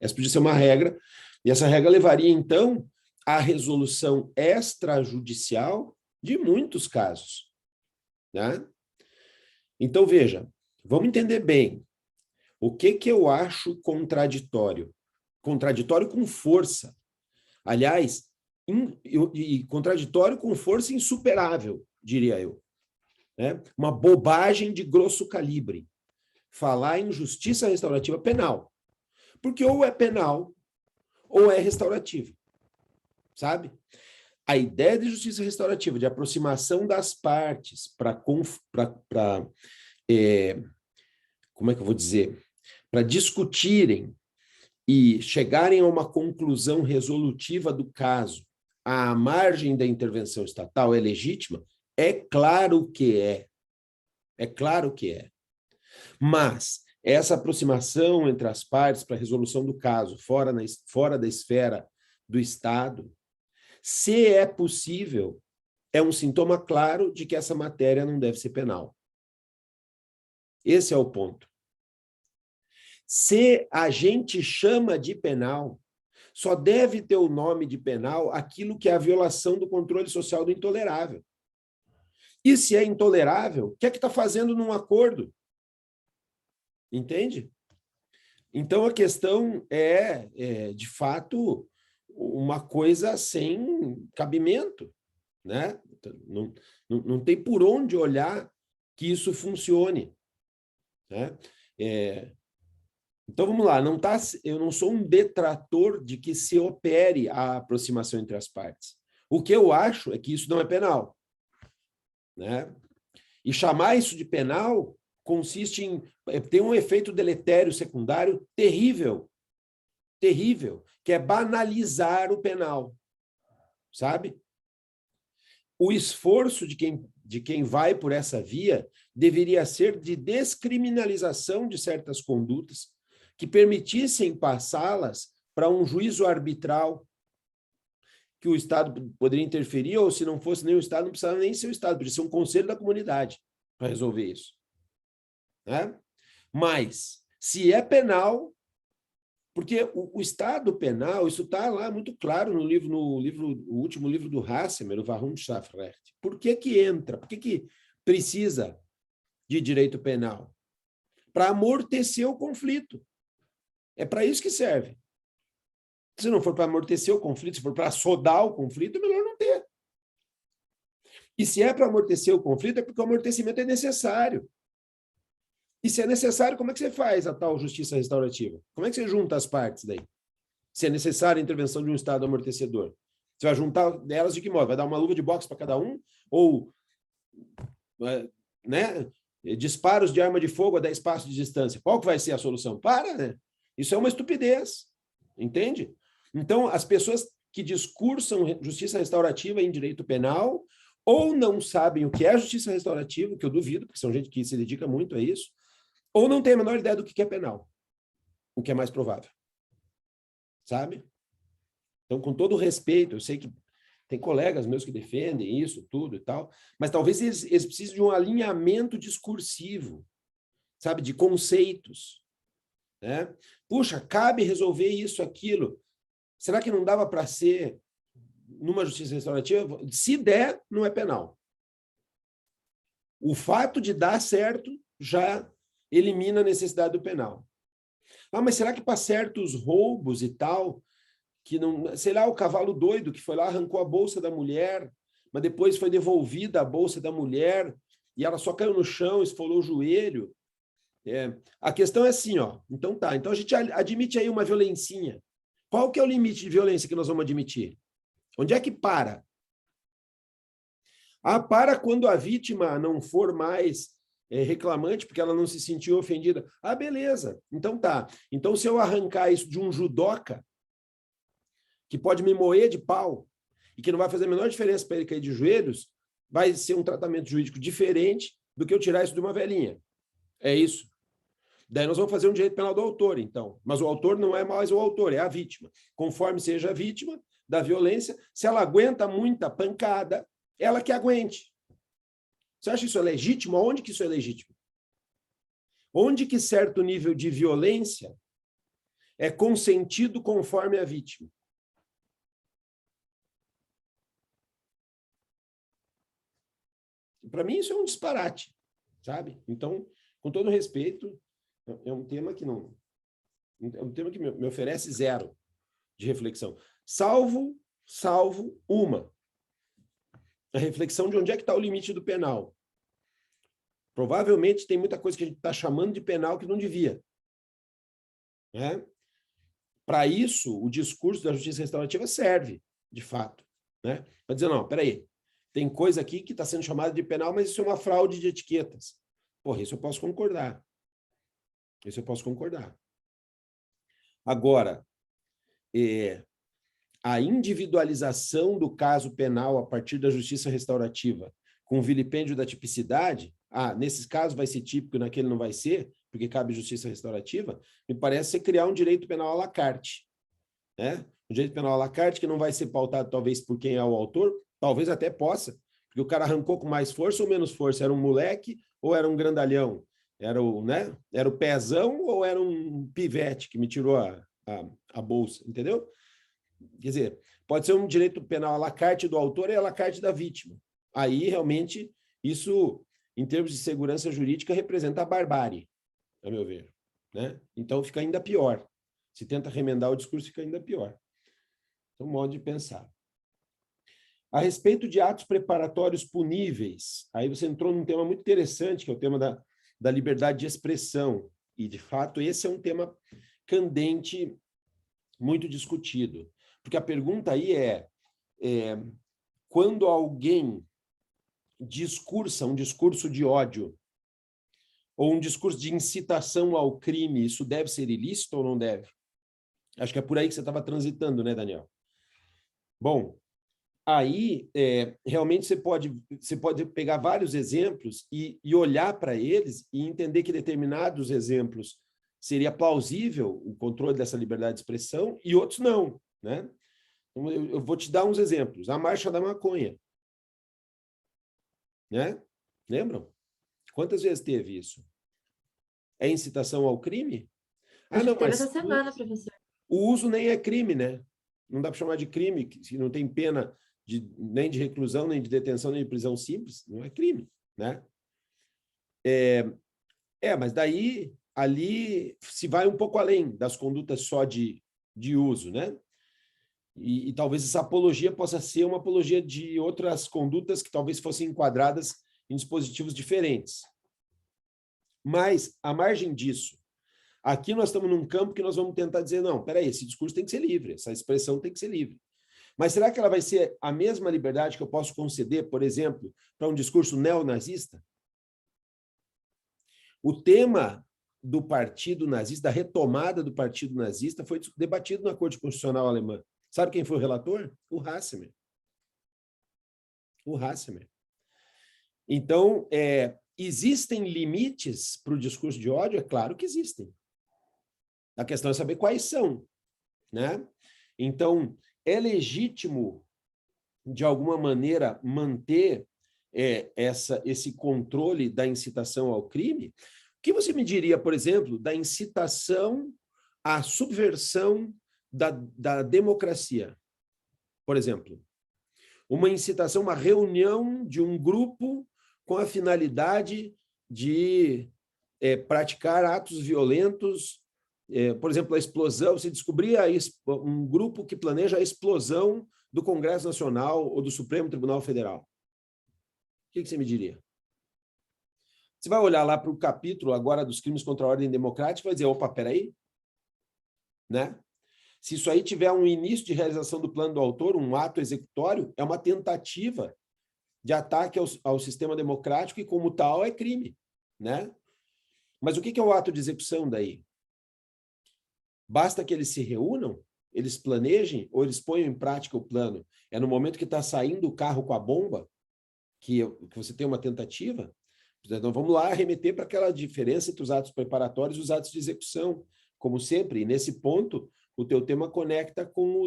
Essa podia ser uma regra, e essa regra levaria, então, à resolução extrajudicial de muitos casos. Né? Então, veja, vamos entender bem o que eu acho contraditório. Contraditório com força. Aliás, contraditório com força insuperável, diria eu. Né? Uma bobagem de grosso calibre. Falar em justiça restaurativa penal. Porque ou é penal ou é restaurativa. Sabe? A ideia de justiça restaurativa, de aproximação das partes para como é que eu vou dizer? Para discutirem e chegarem a uma conclusão resolutiva do caso à margem da intervenção estatal é legítima? É claro que é. É claro que é. Mas essa aproximação entre as partes para a resolução do caso fora da esfera do Estado, se é possível, é um sintoma claro de que essa matéria não deve ser penal. Esse é o ponto. Se a gente chama de penal, só deve ter o nome de penal aquilo que é a violação do controle social do intolerável. E se é intolerável, o que é que está fazendo num acordo? Entende? Então, a questão é de fato, uma coisa sem cabimento. Né? Não tem por onde olhar que isso funcione. Né? Então, vamos lá. Eu não sou um detrator de que se opere a aproximação entre as partes. O que eu acho é que isso não é penal. Né? E chamar isso de penal consiste em ter um efeito deletério secundário terrível, que é banalizar o penal, sabe? O esforço de quem vai por essa via deveria ser de descriminalização de certas condutas que permitissem passá-las para um juízo arbitral, que o Estado poderia interferir, ou se não fosse nem o Estado, não precisava nem ser o Estado, poderia ser um conselho da comunidade para resolver isso. Né? Mas, se é penal, porque o Estado penal, isso está lá muito claro no último livro do Hassemer, o Warum Strafrecht. Por que entra? Por que precisa de direito penal? Para amortecer o conflito. É para isso que serve. Se não for para amortecer o conflito, se for para assodar o conflito, é melhor não ter. E se é para amortecer o conflito, é porque o amortecimento é necessário. E se é necessário, como é que você faz a tal justiça restaurativa? Como é que você junta as partes daí? Se é necessária a intervenção de um Estado amortecedor. Você vai juntar elas de que modo? Vai dar uma luva de boxe para cada um? Ou disparos de arma de fogo a 10 passos de distância? Qual que vai ser a solução? Né? Isso é uma estupidez, entende? Então, as pessoas que discursam justiça restaurativa em direito penal ou não sabem o que é justiça restaurativa, que eu duvido, porque são gente que se dedica muito a isso, ou não tem a menor ideia do que é penal, o que é mais provável. Sabe? Então, com todo respeito, eu sei que tem colegas meus que defendem isso, tudo e tal, mas talvez eles precisem de um alinhamento discursivo, sabe? De conceitos. Né? Puxa, cabe resolver isso, aquilo. Será que não dava para ser numa justiça restaurativa? Se der, não é penal. O fato de dar certo já elimina a necessidade do penal. Ah, mas será que para certos roubos e tal, que não, sei lá, o cavalo doido que foi lá, arrancou a bolsa da mulher, mas depois foi devolvida a bolsa da mulher e ela só caiu no chão, esfolou o joelho. A questão é assim, ó. Então tá, então a gente admite aí uma violencinha. Qual que é o limite de violência que nós vamos admitir? Onde é que para? Ah, para quando a vítima não for mais reclamante, porque ela não se sentiu ofendida. Ah, beleza. Então tá. Então, se eu arrancar isso de um judoca, que pode me moer de pau, e que não vai fazer a menor diferença para ele cair de joelhos, vai ser um tratamento jurídico diferente do que eu tirar isso de uma velhinha. É isso. Daí nós vamos fazer um direito penal do autor, então. Mas o autor não é mais o autor, é a vítima. Conforme seja a vítima da violência, se ela aguenta muita pancada, ela que aguente. Você acha isso legítimo? Onde que isso é legítimo? Onde que certo nível de violência é consentido conforme a vítima? Para mim isso é um disparate, sabe? Então, com todo respeito, é um tema que não... É um tema que me oferece zero de reflexão. Salvo uma. A reflexão de onde é que está o limite do penal. Provavelmente tem muita coisa que a gente está chamando de penal que não devia. Né? Para isso, o discurso da justiça restaurativa serve, de fato. Né? Para dizer, não, peraí, tem coisa aqui que está sendo chamada de penal, mas isso é uma fraude de etiquetas. Porra, isso eu posso concordar. Isso eu posso concordar. Agora, a individualização do caso penal a partir da justiça restaurativa, com o vilipêndio da tipicidade, nesses casos vai ser típico, naquele não vai ser, porque cabe justiça restaurativa, me parece ser criar um direito penal à la carte. Né? Um direito penal à la carte que não vai ser pautado talvez por quem é o autor, talvez até possa, porque o cara arrancou com mais força ou menos força, era um moleque ou era um grandalhão? Era o pezão ou era um pivete que me tirou a bolsa, entendeu? Quer dizer, pode ser um direito penal à la carte do autor e à la carte da vítima. Aí, realmente, isso, em termos de segurança jurídica, representa a barbárie, a meu ver. Né? Então, fica ainda pior. Se tenta remendar o discurso, fica ainda pior. Então, modo de pensar. A respeito de atos preparatórios puníveis, aí você entrou num tema muito interessante, que é o tema da liberdade de expressão. E, de fato, esse é um tema candente, muito discutido. Porque a pergunta aí quando alguém discursa um discurso de ódio ou um discurso de incitação ao crime, isso deve ser ilícito ou não deve? Acho que é por aí que você estava transitando, né, Daniel? Bom, aí realmente você pode pegar vários exemplos e olhar para eles e entender que determinados exemplos seria plausível o controle dessa liberdade de expressão e outros não, né? Então, eu vou te dar uns exemplos. A Marcha da Maconha. Né? Lembram? Quantas vezes teve isso? É incitação ao crime? Não, teve essa semana, professor. O uso nem é crime, né? Não dá para chamar de crime, se não tem pena nem de reclusão, nem de detenção, nem de prisão simples, não é crime, né? Mas daí, ali, se vai um pouco além das condutas só de uso, né? E talvez essa apologia possa ser uma apologia de outras condutas que talvez fossem enquadradas em dispositivos diferentes. Mas, à margem disso, aqui nós estamos num campo que nós vamos tentar dizer, não, peraí, esse discurso tem que ser livre, essa expressão tem que ser livre. Mas será que ela vai ser a mesma liberdade que eu posso conceder, por exemplo, para um discurso neonazista? O tema do Partido Nazista, da retomada do Partido Nazista, foi debatido na Corte Constitucional Alemã. Sabe quem foi o relator? O Hassemer. O Hassemer. Então, existem limites para o discurso de ódio? É claro que existem. A questão é saber quais são, né? Então, é legítimo, de alguma maneira, manter esse controle da incitação ao crime? O que você me diria, por exemplo, da incitação à subversão da democracia? Por exemplo, uma incitação, uma reunião de um grupo com a finalidade de praticar atos violentos, por exemplo, a explosão, se descobrir um grupo que planeja a explosão do Congresso Nacional ou do Supremo Tribunal Federal. O que você me diria? Você vai olhar lá para o capítulo agora dos crimes contra a ordem democrática e vai dizer, opa, peraí, né? Se isso aí tiver um início de realização do plano do autor, um ato executório, é uma tentativa de ataque ao sistema democrático e, como tal, é crime, né? Mas o que é o ato de execução daí? Basta que eles se reúnam, eles planejem ou eles ponham em prática o plano? É no momento que está saindo o carro com a bomba que você tem uma tentativa? Então, vamos lá remeter para aquela diferença entre os atos preparatórios e os atos de execução, como sempre. E, nesse ponto, o teu tema conecta com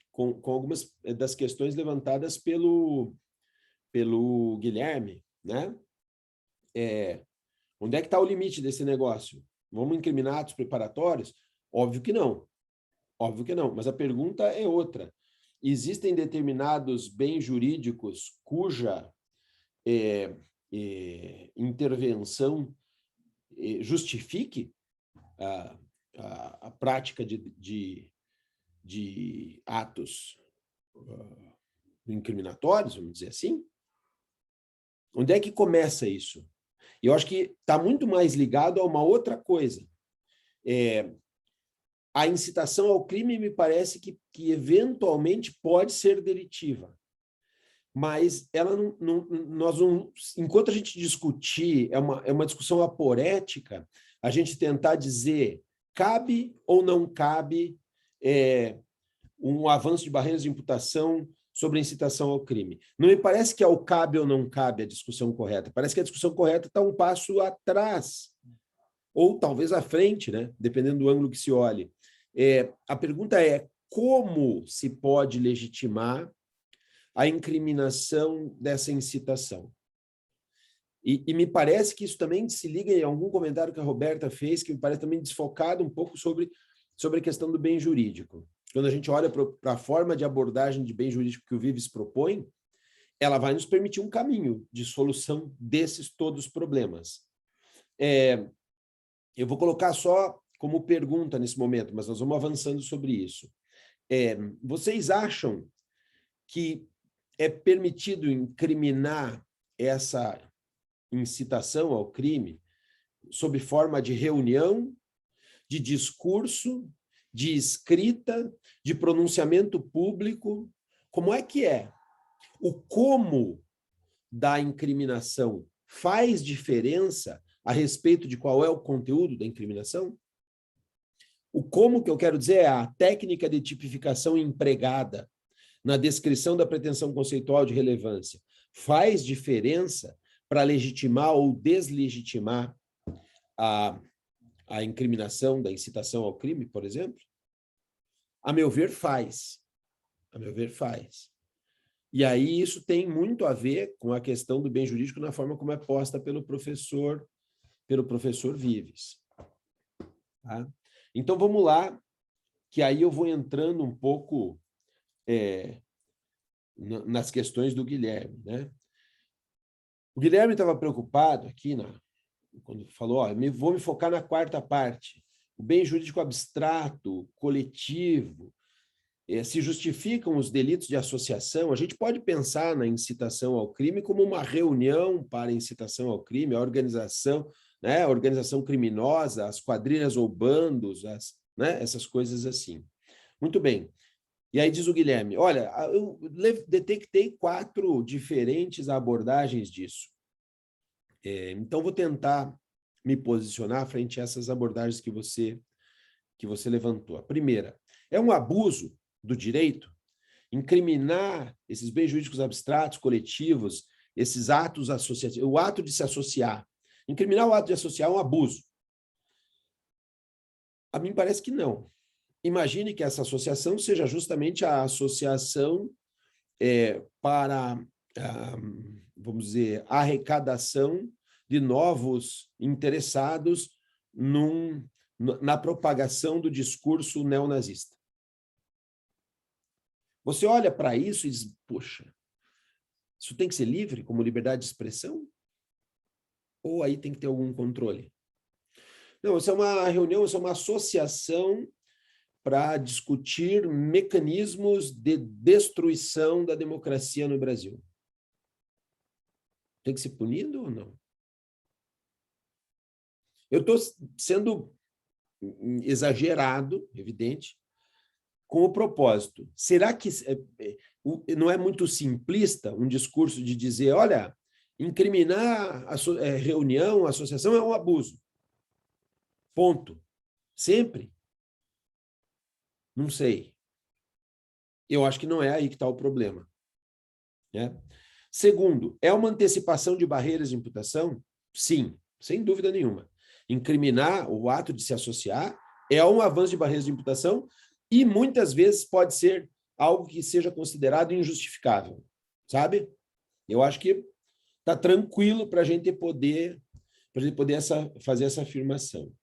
com algumas das questões levantadas pelo Guilherme, né? Onde é que está o limite desse negócio? Vamos incriminar atos preparatórios? Óbvio que não. Óbvio que não. Mas a pergunta é outra. Existem determinados bens jurídicos cuja intervenção justifique a prática de atos incriminatórios, vamos dizer assim? Onde é que começa isso? Eu acho que está muito mais ligado a uma outra coisa. A incitação ao crime me parece que eventualmente pode ser delitiva. Mas ela enquanto a gente discutir, é uma discussão aporética, a gente tentar dizer cabe ou não cabe um avanço de barreiras de imputação sobre a incitação ao crime. Não me parece que é o cabe ou não cabe a discussão correta. Parece que a discussão correta está um passo atrás, ou talvez à frente, né? Dependendo do ângulo que se olhe. A pergunta é como se pode legitimar a incriminação dessa incitação. E me parece que isso também se liga em algum comentário que a Roberta fez, que me parece também desfocado um pouco sobre a questão do bem jurídico. Quando a gente olha para a forma de abordagem de bem jurídico que o Vives propõe, ela vai nos permitir um caminho de solução desses todos os problemas. Eu vou colocar só como pergunta nesse momento, mas nós vamos avançando sobre isso. Vocês acham que é permitido incriminar essa incitação ao crime sob forma de reunião, de discurso, de escrita, de pronunciamento público? Como é que é? O como da incriminação faz diferença a respeito de qual é o conteúdo da incriminação? O como que eu quero dizer é a técnica de tipificação empregada na descrição da pretensão conceitual de relevância. Faz diferença para legitimar ou deslegitimar a incriminação da incitação ao crime, por exemplo? A meu ver, faz. A meu ver, faz. E aí isso tem muito a ver com a questão do bem jurídico na forma como é posta pelo professor Vives. Tá? Então, vamos lá, que aí eu vou entrando um pouco nas questões do Guilherme, né? O Guilherme estava preocupado aqui, quando falou, vou me focar na quarta parte, o bem jurídico abstrato, coletivo, se justificam os delitos de associação. A gente pode pensar na incitação ao crime como uma reunião para incitação ao crime, a organização, né, a organização criminosa, as quadrilhas ou bandos, né, essas coisas assim. Muito bem. E aí diz o Guilherme, olha, eu detectei 4 diferentes abordagens disso. Então, vou tentar me posicionar frente a essas abordagens que você levantou. A primeira, é um abuso do direito incriminar esses bens jurídicos abstratos, coletivos, esses atos associativos, o ato de se associar. Incriminar o ato de associar é um abuso. A mim parece que não. Imagine que essa associação seja justamente a associação para, vamos dizer, arrecadação de novos interessados na propagação do discurso neonazista. Você olha para isso e diz, poxa, isso tem que ser livre, como liberdade de expressão? Ou aí tem que ter algum controle? Não, isso é uma reunião, isso é uma associação para discutir mecanismos de destruição da democracia no Brasil. Tem que ser punido ou não? Eu estou sendo exagerado, evidente, com o propósito. Será que não é muito simplista um discurso de dizer, olha, incriminar a reunião, a associação é um abuso. Ponto. Sempre? Não sei. Eu acho que não é aí que está o problema. Né? Segundo, é uma antecipação de barreiras de imputação? Sim, sem dúvida nenhuma. Incriminar o ato de se associar é um avanço de barreiras de imputação e muitas vezes pode ser algo que seja considerado injustificável, sabe? Eu acho que está tranquilo para a gente poder fazer essa afirmação.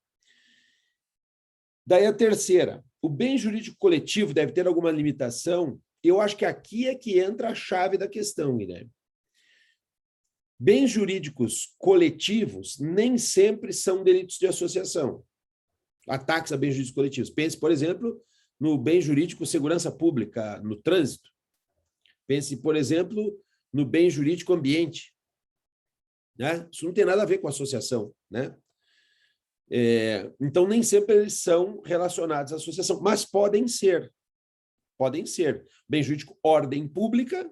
Daí a terceira, o bem jurídico coletivo deve ter alguma limitação? Eu acho que aqui é que entra a chave da questão, Guilherme. Bens jurídicos coletivos nem sempre são delitos de associação. Ataques a bens jurídicos coletivos. Pense, por exemplo, no bem jurídico segurança pública, no trânsito. Pense, por exemplo, no bem jurídico ambiente. Né? Isso não tem nada a ver com associação. Né? Então, nem sempre eles são relacionados à associação, mas podem ser. Podem ser. Bem jurídico ordem pública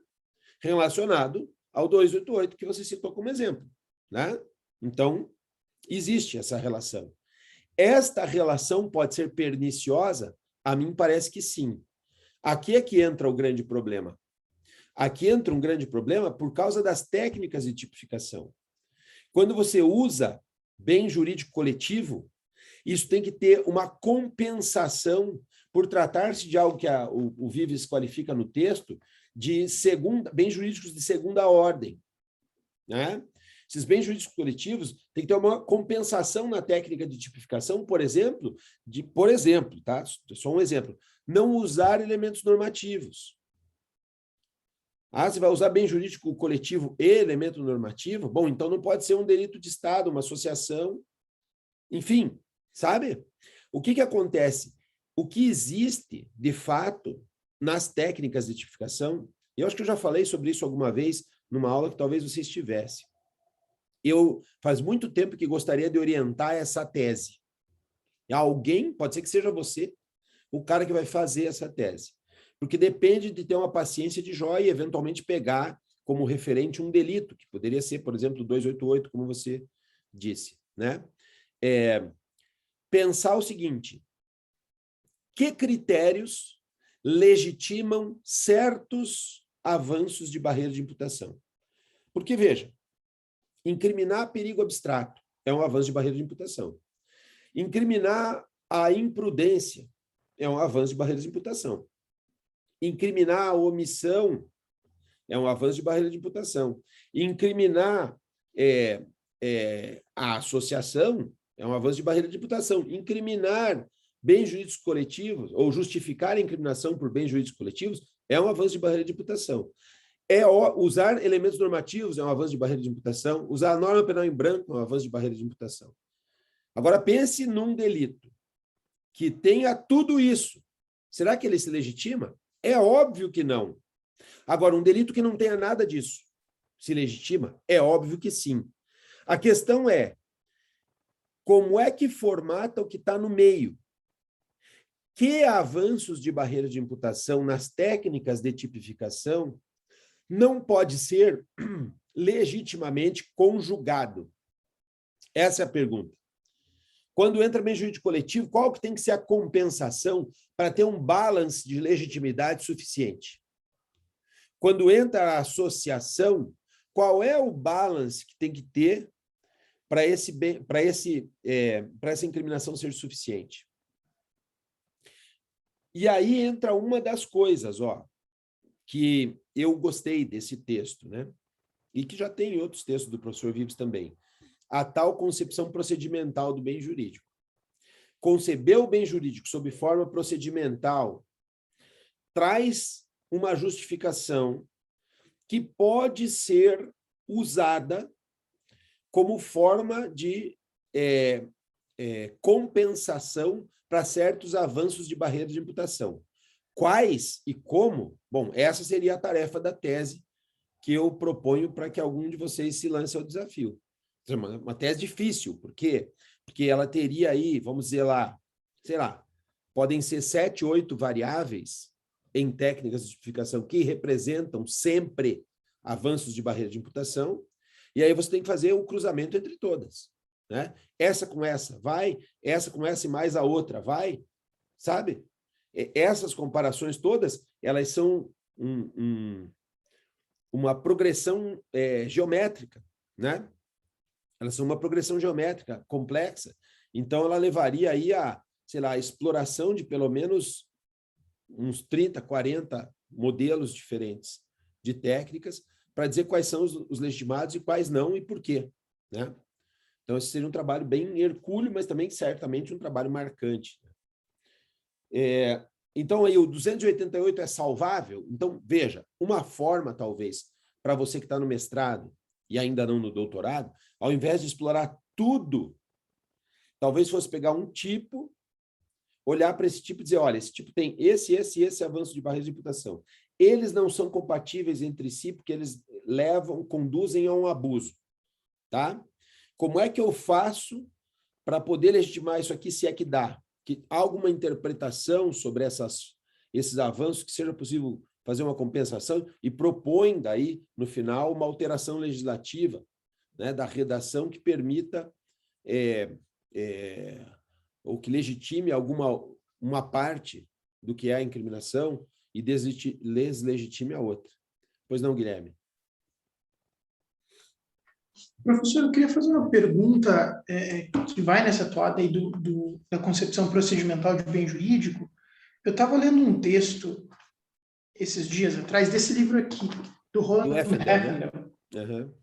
relacionado ao 288 que você citou como exemplo. Né? Então, existe essa relação. Esta relação pode ser perniciosa? A mim parece que sim. Aqui é que entra o grande problema. Aqui entra um grande problema por causa das técnicas de tipificação. Quando você usa bem jurídico coletivo, isso tem que ter uma compensação por tratar-se de algo que o Vives qualifica no texto de bens jurídicos de segunda ordem. Né? Esses bens jurídicos coletivos têm que ter uma compensação na técnica de tipificação, por exemplo, tá? Só um exemplo, não usar elementos normativos. Você vai usar bem jurídico coletivo e elemento normativo? Bom, então não pode ser um delito de Estado, uma associação, enfim, sabe? O que acontece? O que existe, de fato, nas técnicas de tipificação, eu acho que eu já falei sobre isso alguma vez numa aula que talvez você estivesse. Faz muito tempo que gostaria de orientar essa tese. Alguém, pode ser que seja você, o cara que vai fazer essa tese. Porque depende de ter uma paciência de Jó e eventualmente pegar como referente um delito, que poderia ser, por exemplo, 288, como você disse. Né? Pensar o seguinte, que critérios legitimam certos avanços de barreira de imputação? Porque, veja, incriminar perigo abstrato é um avanço de barreira de imputação. Incriminar a imprudência é um avanço de barreira de imputação. Incriminar a omissão é um avanço de barreira de imputação. Incriminar a associação é um avanço de barreira de imputação. Incriminar bens jurídicos coletivos, ou justificar a incriminação por bens jurídicos coletivos, é um avanço de barreira de imputação. Usar elementos normativos é um avanço de barreira de imputação. Usar a norma penal em branco é um avanço de barreira de imputação. Agora, pense num delito que tenha tudo isso. Será que ele se legitima? É óbvio que não. Agora, um delito que não tenha nada disso se legitima? É óbvio que sim. A questão é, como é que formata o que está no meio? Que avanços de barreira de imputação nas técnicas de tipificação não pode ser legitimamente conjugado. Essa é a pergunta. Quando entra bem jurídico coletivo, qual que tem que ser a compensação para ter um balance de legitimidade suficiente? Quando entra a associação, qual é o balance que tem que ter para essa incriminação ser suficiente? E aí entra uma das coisas, que eu gostei desse texto, né? E que já tem outros textos do professor Vives também. A tal concepção procedimental do bem jurídico. Conceber o bem jurídico sob forma procedimental traz uma justificação que pode ser usada como forma de compensação para certos avanços de barreiras de imputação. Quais e como? Bom, essa seria a tarefa da tese que eu proponho para que algum de vocês se lance ao desafio. Uma tese difícil, por quê? Porque ela teria aí, vamos dizer lá, sei lá, podem ser 7, 8 variáveis em técnicas de justificação que representam sempre avanços de barreira de imputação, e aí você tem que fazer o cruzamento entre todas, né? Essa com essa vai, essa com essa e mais a outra vai, sabe? Essas comparações todas, elas são uma progressão geométrica, né? Elas são uma progressão geométrica complexa, então ela levaria aí a, sei lá, a exploração de pelo menos uns 30, 40 modelos diferentes de técnicas para dizer quais são os legitimados e quais não e por quê, né? Então, esse seria um trabalho bem hercúleo, mas também, certamente, um trabalho marcante. Então, aí, o 288 é salvável? Então, veja, uma forma, talvez, para você que está no mestrado e ainda não no doutorado, ao invés de explorar tudo, talvez fosse pegar um tipo, olhar para esse tipo e dizer, olha, esse tipo tem esse avanço de barreiras de imputação. Eles não são compatíveis entre si porque eles conduzem a um abuso, tá? Como é que eu faço para poder legitimar isso aqui, se é que dá? Que há alguma interpretação sobre esses avanços que seja possível fazer uma compensação e propõe daí, no final, uma alteração legislativa, né, da redação que permita ou que legitime uma parte do que é a incriminação e deslegitime a outra. Pois não, Guilherme? Professor, eu queria fazer uma pergunta que vai nessa toada aí da concepção procedimental de bem jurídico. Eu estava lendo um texto esses dias atrás, desse livro aqui, do Roland Heffendel. Uhum.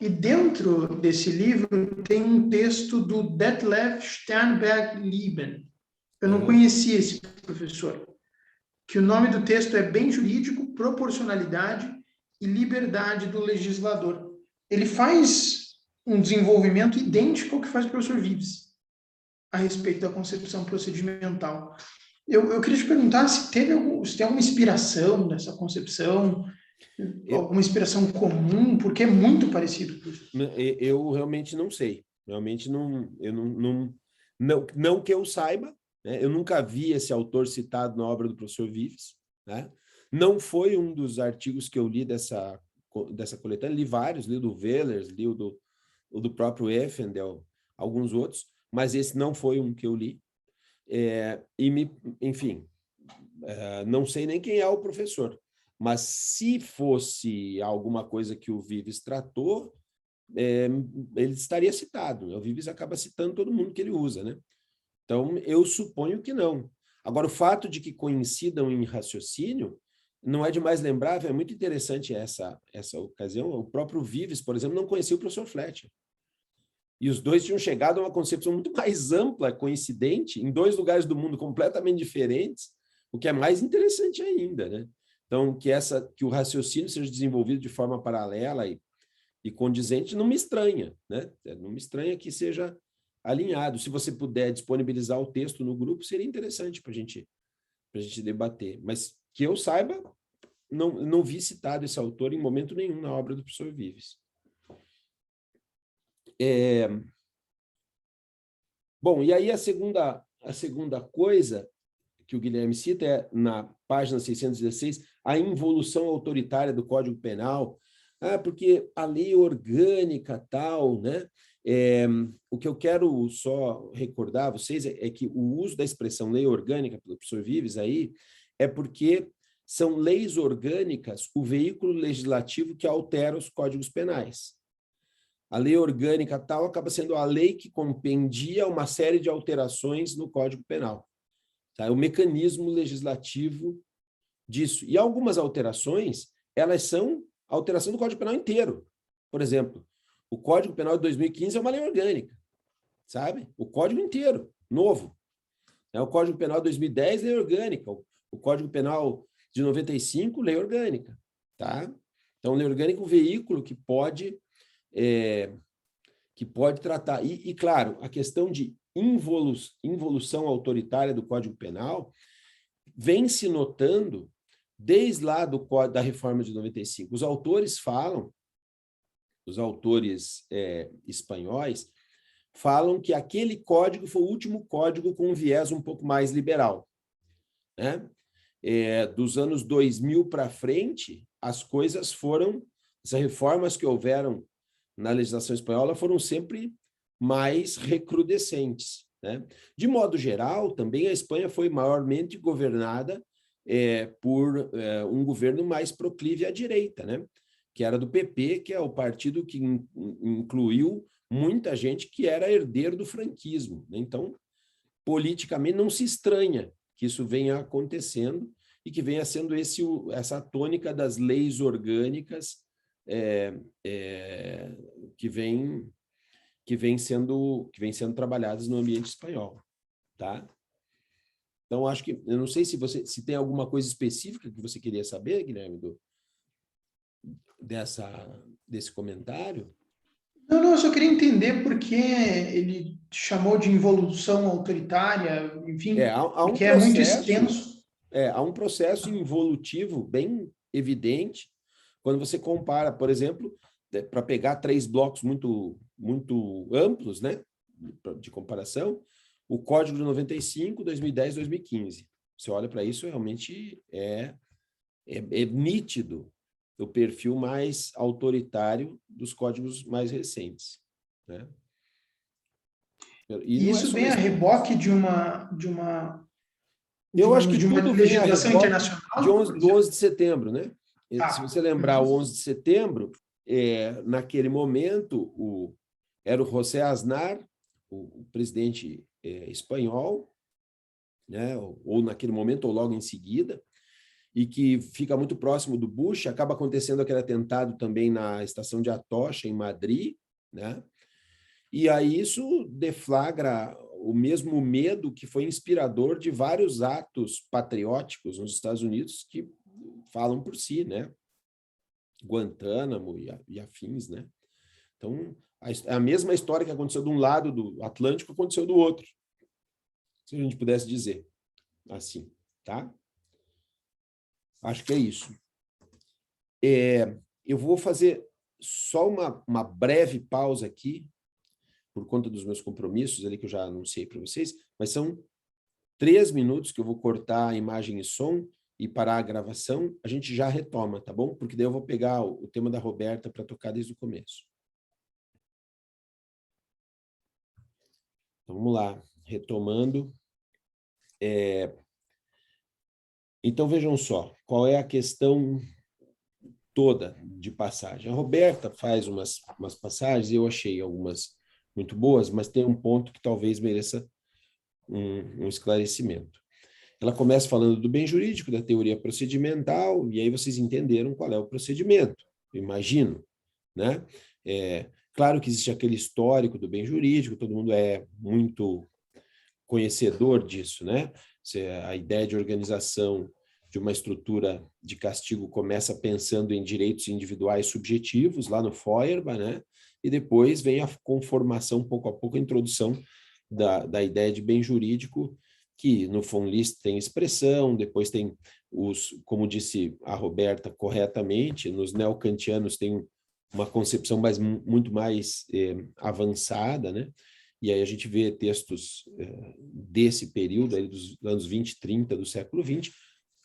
E dentro desse livro tem um texto do Detlef Sternberg-Lieben. Eu não conhecia esse professor. Que o nome do texto é Bem Jurídico, Proporcionalidade e Liberdade do Legislador. Ele faz um desenvolvimento idêntico ao que faz o professor Vives a respeito da concepção procedimental. Eu queria te perguntar se tem alguma inspiração nessa concepção, alguma inspiração comum, porque é muito parecido. Eu realmente não sei. Realmente não que eu saiba, né? Eu nunca vi esse autor citado na obra do professor Vives, né? Não foi um dos artigos que eu li dessa coletânea, li vários, li do Wellers, li o do próprio Heffendel, alguns outros, mas esse não foi um que eu li. Enfim, não sei nem quem é o professor, mas se fosse alguma coisa que o Vives tratou, ele estaria citado. O Vives acaba citando todo mundo que ele usa, né? Então, eu suponho que não. Agora, o fato de que coincidam em raciocínio, não é demais lembrar, é muito interessante essa ocasião. O próprio Vives, por exemplo, não conhecia o professor Fletcher. E os dois tinham chegado a uma concepção muito mais ampla, coincidente, em 2 lugares do mundo completamente diferentes, o que é mais interessante ainda, né? Então, que o raciocínio seja desenvolvido de forma paralela e condizente não me estranha, né? Não me estranha que seja alinhado. Se você puder disponibilizar o texto no grupo, seria interessante para a gente debater. Mas que eu saiba, não vi citado esse autor em momento nenhum na obra do professor Vives. Bom, e aí a segunda coisa que o Guilherme cita é, na página 616, a involução autoritária do Código Penal. Porque a lei orgânica tal, né? O que eu quero só recordar a vocês é que o uso da expressão lei orgânica pelo professor Vives aí é porque são leis orgânicas o veículo legislativo que altera os códigos penais. A lei orgânica tal acaba sendo a lei que compendia uma série de alterações no Código Penal. Tá? É o mecanismo legislativo disso. E algumas alterações, elas são alteração do Código Penal inteiro. Por exemplo, o Código Penal de 2015 é uma lei orgânica, sabe? O Código inteiro, novo. O Código Penal de 2010, lei orgânica. O Código Penal de 95, lei orgânica. Tá? Então, lei orgânica é um veículo que pode tratar. E, claro, a questão de involução autoritária do Código Penal vem se notando desde lá da reforma de 95. Os autores espanhóis, falam que aquele código foi o último código com um viés um pouco mais liberal. Né? Dos anos 2000 para frente, as reformas que houveram na legislação espanhola foram sempre mais recrudescentes. Né? De modo geral, também a Espanha foi maiormente governada por um governo mais proclive à direita, né? Que era do PP, que é o partido que incluiu muita gente que era herdeiro do franquismo. Né? Então, politicamente, não se estranha que isso venha acontecendo e que venha sendo essa tônica das leis orgânicas que vem sendo trabalhadas no ambiente espanhol, tá? Então, acho que, eu não sei se tem alguma coisa específica que você queria saber, Guilherme, desse comentário. Não, eu só queria entender por que ele chamou de involução autoritária, enfim, porque é muito extenso. Há um processo involutivo bem evidente quando você compara, por exemplo, para pegar 3 blocos muito, muito amplos, né, de comparação, o Código de 95, 2010, 2015. Você olha para isso, realmente é nítido o perfil mais autoritário dos códigos mais recentes. Né? E isso vem a reboque de uma eu acho que de uma legislação internacional? Do 11 de setembro, né? Se você lembrar, o 11 de setembro, naquele momento, era o José Aznar, o presidente espanhol, né? Ou naquele momento, ou logo em seguida, e que fica muito próximo do Bush. Acaba acontecendo aquele atentado também na estação de Atocha, em Madrid, né? E aí isso deflagra o mesmo medo que foi inspirador de vários atos patrióticos nos Estados Unidos que falam por si, né? Guantánamo e afins, né? Então, a mesma história que aconteceu de um lado do Atlântico aconteceu do outro, se a gente pudesse dizer assim, tá? Acho que é isso. Eu vou fazer só uma breve pausa aqui, por conta dos meus compromissos ali que eu já anunciei para vocês, mas são 3 minutos que eu vou cortar a imagem e som e parar a gravação. A gente já retoma, tá bom? Porque daí eu vou pegar o tema da Roberta para tocar desde o começo. Então, vamos lá, retomando. Então, vejam só, qual é a questão toda de passagem. A Roberta faz umas passagens, eu achei algumas muito boas, mas tem um ponto que talvez mereça um esclarecimento. Ela começa falando do bem jurídico, da teoria procedimental, e aí vocês entenderam qual é o procedimento, eu imagino, né? Claro que existe aquele histórico do bem jurídico, todo mundo é muito conhecedor disso, né? A ideia de organização de uma estrutura de castigo começa pensando em direitos individuais subjetivos, lá no Feuerbach, né? E depois vem a conformação, pouco a pouco, a introdução da ideia de bem jurídico, que no von List tem expressão, depois tem como disse a Roberta corretamente, nos neocantianos tem uma concepção muito mais avançada, né? E aí a gente vê textos desse período, aí dos anos 20 e 30 do século XX,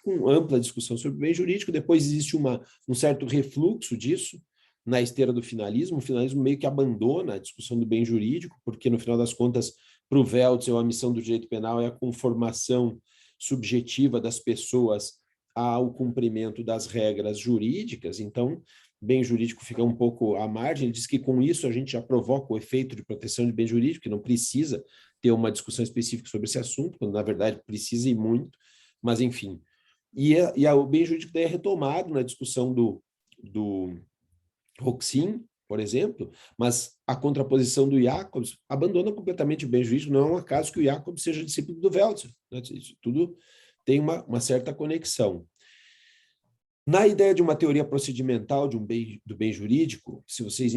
com ampla discussão sobre o bem jurídico. Depois existe um certo refluxo disso, na esteira do finalismo. O finalismo meio que abandona a discussão do bem jurídico, porque, no final das contas, para o Weltzel, a missão do direito penal é a conformação subjetiva das pessoas ao cumprimento das regras jurídicas. Então, bem jurídico fica um pouco à margem. Ele diz que, com isso, a gente já provoca o efeito de proteção de bem jurídico, que não precisa ter uma discussão específica sobre esse assunto, quando, na verdade, precisa e muito, mas, enfim. O bem jurídico daí é retomado na discussão do Roxin, por exemplo, mas a contraposição do Jacobs abandona completamente o bem jurídico. Não é um acaso que o Jacobs seja discípulo do Weltzel, né? Isso tudo tem uma certa conexão. Na ideia de uma teoria procedimental do bem jurídico, se vocês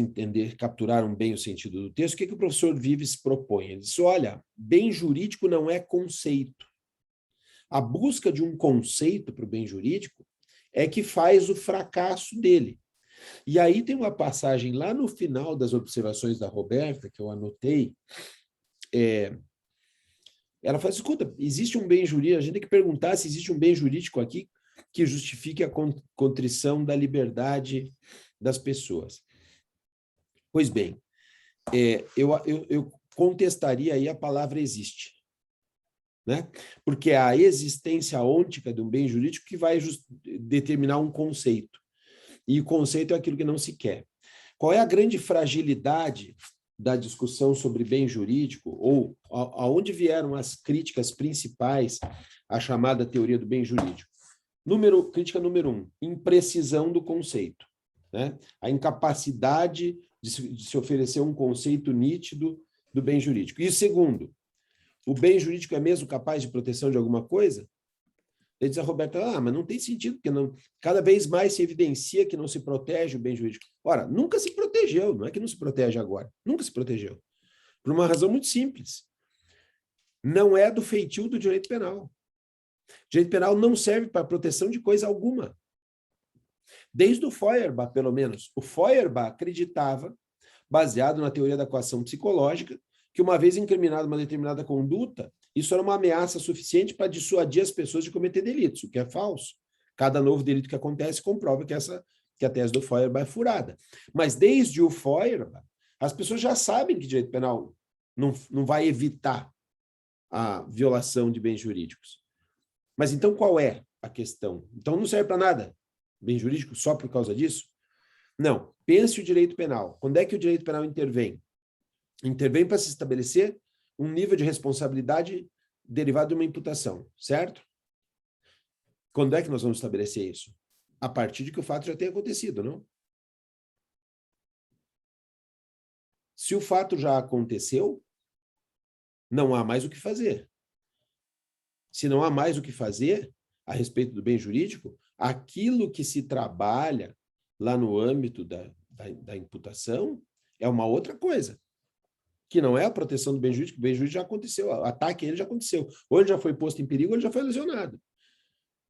capturaram bem o sentido do texto, o que o professor Vives propõe? Ele diz, olha, bem jurídico não é conceito. A busca de um conceito para o bem jurídico é que faz o fracasso dele. E aí tem uma passagem lá no final das observações da Roberta, que eu anotei. Ela fala, escuta, existe um bem jurídico, a gente tem que perguntar se existe um bem jurídico aqui que justifique a contrição da liberdade das pessoas. Pois bem, eu contestaria aí a palavra existe, né? Porque é a existência ôntica de um bem jurídico que vai determinar um conceito. E o conceito é aquilo que não se quer. Qual é a grande fragilidade da discussão sobre bem jurídico, ou aonde vieram as críticas principais à chamada teoria do bem jurídico? Crítica número 1, imprecisão do conceito, né? A incapacidade de se oferecer um conceito nítido do bem jurídico. E segundo, o bem jurídico é mesmo capaz de proteção de alguma coisa? Ele diz a Roberta, mas não tem sentido, porque cada vez mais se evidencia que não se protege o bem jurídico. Ora, nunca se protegeu, não é que não se protege agora, nunca se protegeu. Por uma razão muito simples. Não é do feitio do direito penal. O direito penal não serve para proteção de coisa alguma. Desde o Feuerbach, pelo menos. O Feuerbach acreditava, baseado na teoria da coação psicológica, que uma vez incriminada uma determinada conduta, isso era uma ameaça suficiente para dissuadir as pessoas de cometer delitos, o que é falso. Cada novo delito que acontece comprova que a tese do Feuerbach é furada. Mas desde o Feuerbach, as pessoas já sabem que direito penal não vai evitar a violação de bens jurídicos. Mas então qual é a questão? Então não serve para nada bem jurídico só por causa disso? Não. Pense o direito penal. Quando é que o direito penal intervém? Intervém para se estabelecer um nível de responsabilidade derivado de uma imputação, certo? Quando é que nós vamos estabelecer isso? A partir de que o fato já tenha acontecido, não? Se o fato já aconteceu, não há mais o que fazer. Se não há mais o que fazer a respeito do bem jurídico, aquilo que se trabalha lá no âmbito da imputação é uma outra coisa, que não é a proteção do bem jurídico. O bem jurídico já aconteceu, o ataque a ele já aconteceu. Ou ele já foi posto em perigo, ou ele já foi lesionado. O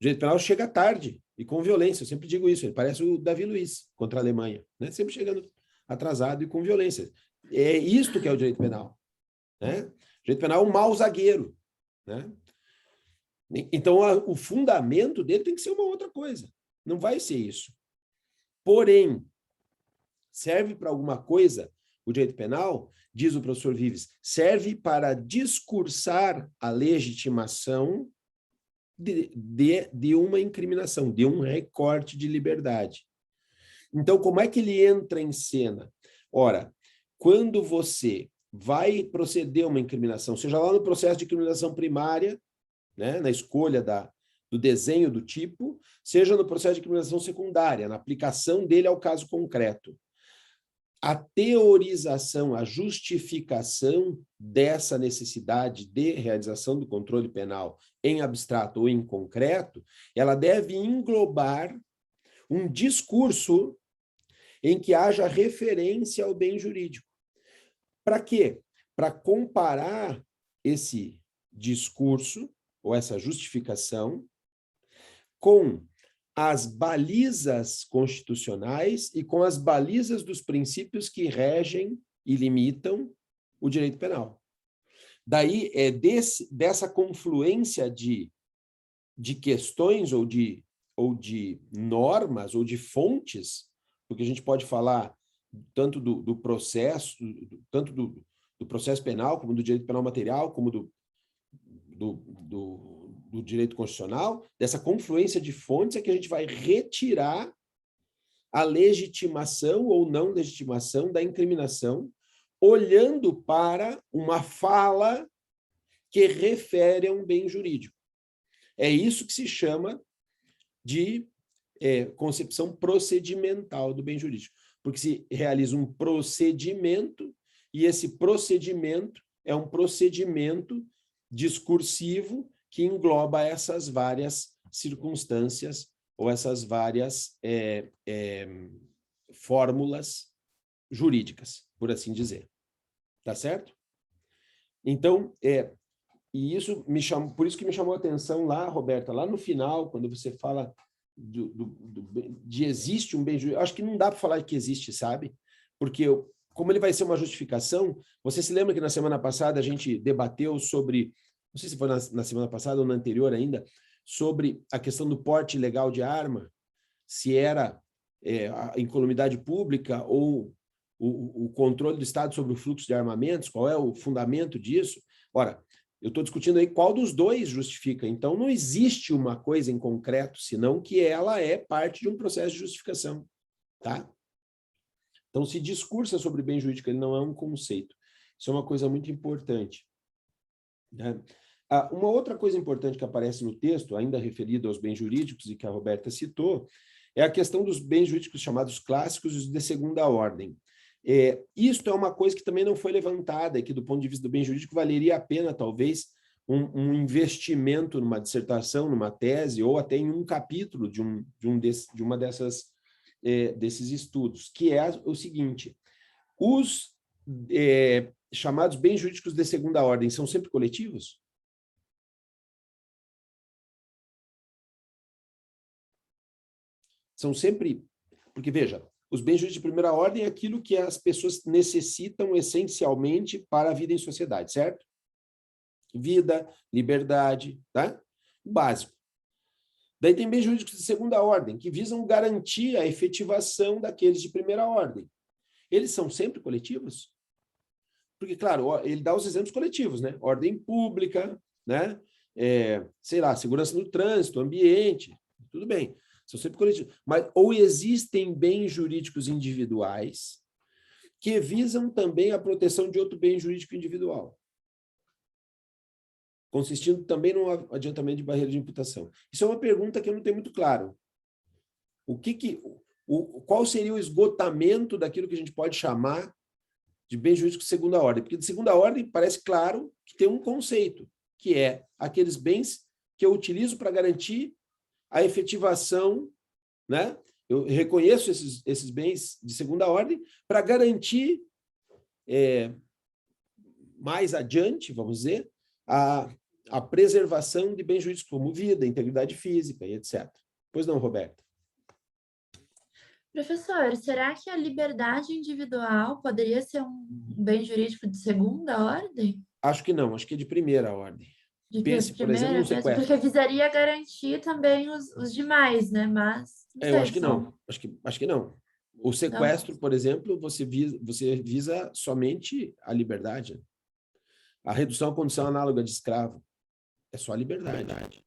direito penal chega tarde e com violência. Eu sempre digo isso, ele parece o Davi Luiz contra a Alemanha, né? Sempre chegando atrasado e com violência. É isto que é o direito penal, né? O direito penal é um mau zagueiro, né? Então, o fundamento dele tem que ser uma outra coisa. Não vai ser isso. Porém, serve para alguma coisa o direito penal, diz o professor Vives, serve para discursar a legitimação de uma incriminação, de um recorte de liberdade. Então, como é que ele entra em cena? Ora, quando você vai proceder a uma incriminação, seja lá no processo de incriminação primária, né, na escolha do desenho do tipo, seja no processo de incriminação secundária, na aplicação dele ao caso concreto. A teorização, a justificação dessa necessidade de realização do controle penal em abstrato ou em concreto, ela deve englobar um discurso em que haja referência ao bem jurídico. Para quê? Para comparar esse discurso ou essa justificação com as balizas constitucionais e com as balizas dos princípios que regem e limitam o direito penal. Daí é dessa confluência de questões ou de normas ou de fontes porque a gente pode falar tanto do processo, tanto do processo penal, como do direito penal material, como do direito constitucional, dessa confluência de fontes é que a gente vai retirar a legitimação ou não legitimação da incriminação, olhando para uma fala que refere a um bem jurídico. É isso que se chama de concepção procedimental do bem jurídico, porque se realiza um procedimento, e esse procedimento é um procedimento discursivo que engloba essas várias circunstâncias ou essas várias fórmulas jurídicas, por assim dizer. Tá certo? Então, e isso por isso que me chamou a atenção lá, Roberta, lá no final, quando você fala de existe um bem jurídico, acho que não dá para falar que existe, sabe? Porque como ele vai ser uma justificação, você se lembra que na semana passada a gente debateu sobre, não sei se foi na semana passada ou na anterior ainda, sobre a questão do porte ilegal de arma, se era a incolumidade pública ou o controle do Estado sobre o fluxo de armamentos, qual é o fundamento disso? Ora, eu estou discutindo aí qual dos dois justifica. Então, não existe uma coisa em concreto, senão que ela é parte de um processo de justificação. Tá? Então, se discursa sobre bem jurídico, ele não é um conceito. Isso é uma coisa muito importante. Né? Uma outra coisa importante que aparece no texto, ainda referido aos bens jurídicos e que a Roberta citou, é a questão dos bens jurídicos chamados clássicos e os de segunda ordem. Isto é uma coisa que também não foi levantada, que do ponto de vista do bem jurídico valeria a pena, talvez, um investimento numa dissertação, numa tese, ou até em um capítulo de uma desses estudos, que é o seguinte: os chamados bens jurídicos de segunda ordem são sempre coletivos? São sempre... Porque, veja, os bens jurídicos de primeira ordem é aquilo que as pessoas necessitam essencialmente para a vida em sociedade, certo? Vida, liberdade, tá? Básico. Daí tem bens jurídicos de segunda ordem, que visam garantir a efetivação daqueles de primeira ordem. Eles são sempre coletivos? Porque, claro, ele dá os exemplos coletivos, né? Ordem pública, né? Sei lá, segurança no trânsito, ambiente, tudo bem. São sempre coletivos. Mas, ou existem bens jurídicos individuais que visam também a proteção de outro bem jurídico individual, consistindo também no adiantamento de barreira de imputação. Isso é uma pergunta que eu não tenho muito claro. Qual seria o esgotamento daquilo que a gente pode chamar de bem jurídico de segunda ordem? Porque de segunda ordem parece claro que tem um conceito, que é aqueles bens que eu utilizo para garantir a efetivação, né? Eu reconheço esses bens de segunda ordem para garantir mais adiante, vamos dizer, a preservação de bens jurídicos como vida, integridade física e etc. Pois não, Roberta? Professor, será que a liberdade individual poderia ser um bem jurídico de segunda ordem? Acho que não, acho que é de primeira ordem. Pense, por exemplo, no Primeira, sequestro. porque visaria garantir também os demais, né? Mas não Eu sei, acho que não. Acho que não. O sequestro, por exemplo, você visa somente a liberdade. A redução à condição análoga de escravo é só a liberdade.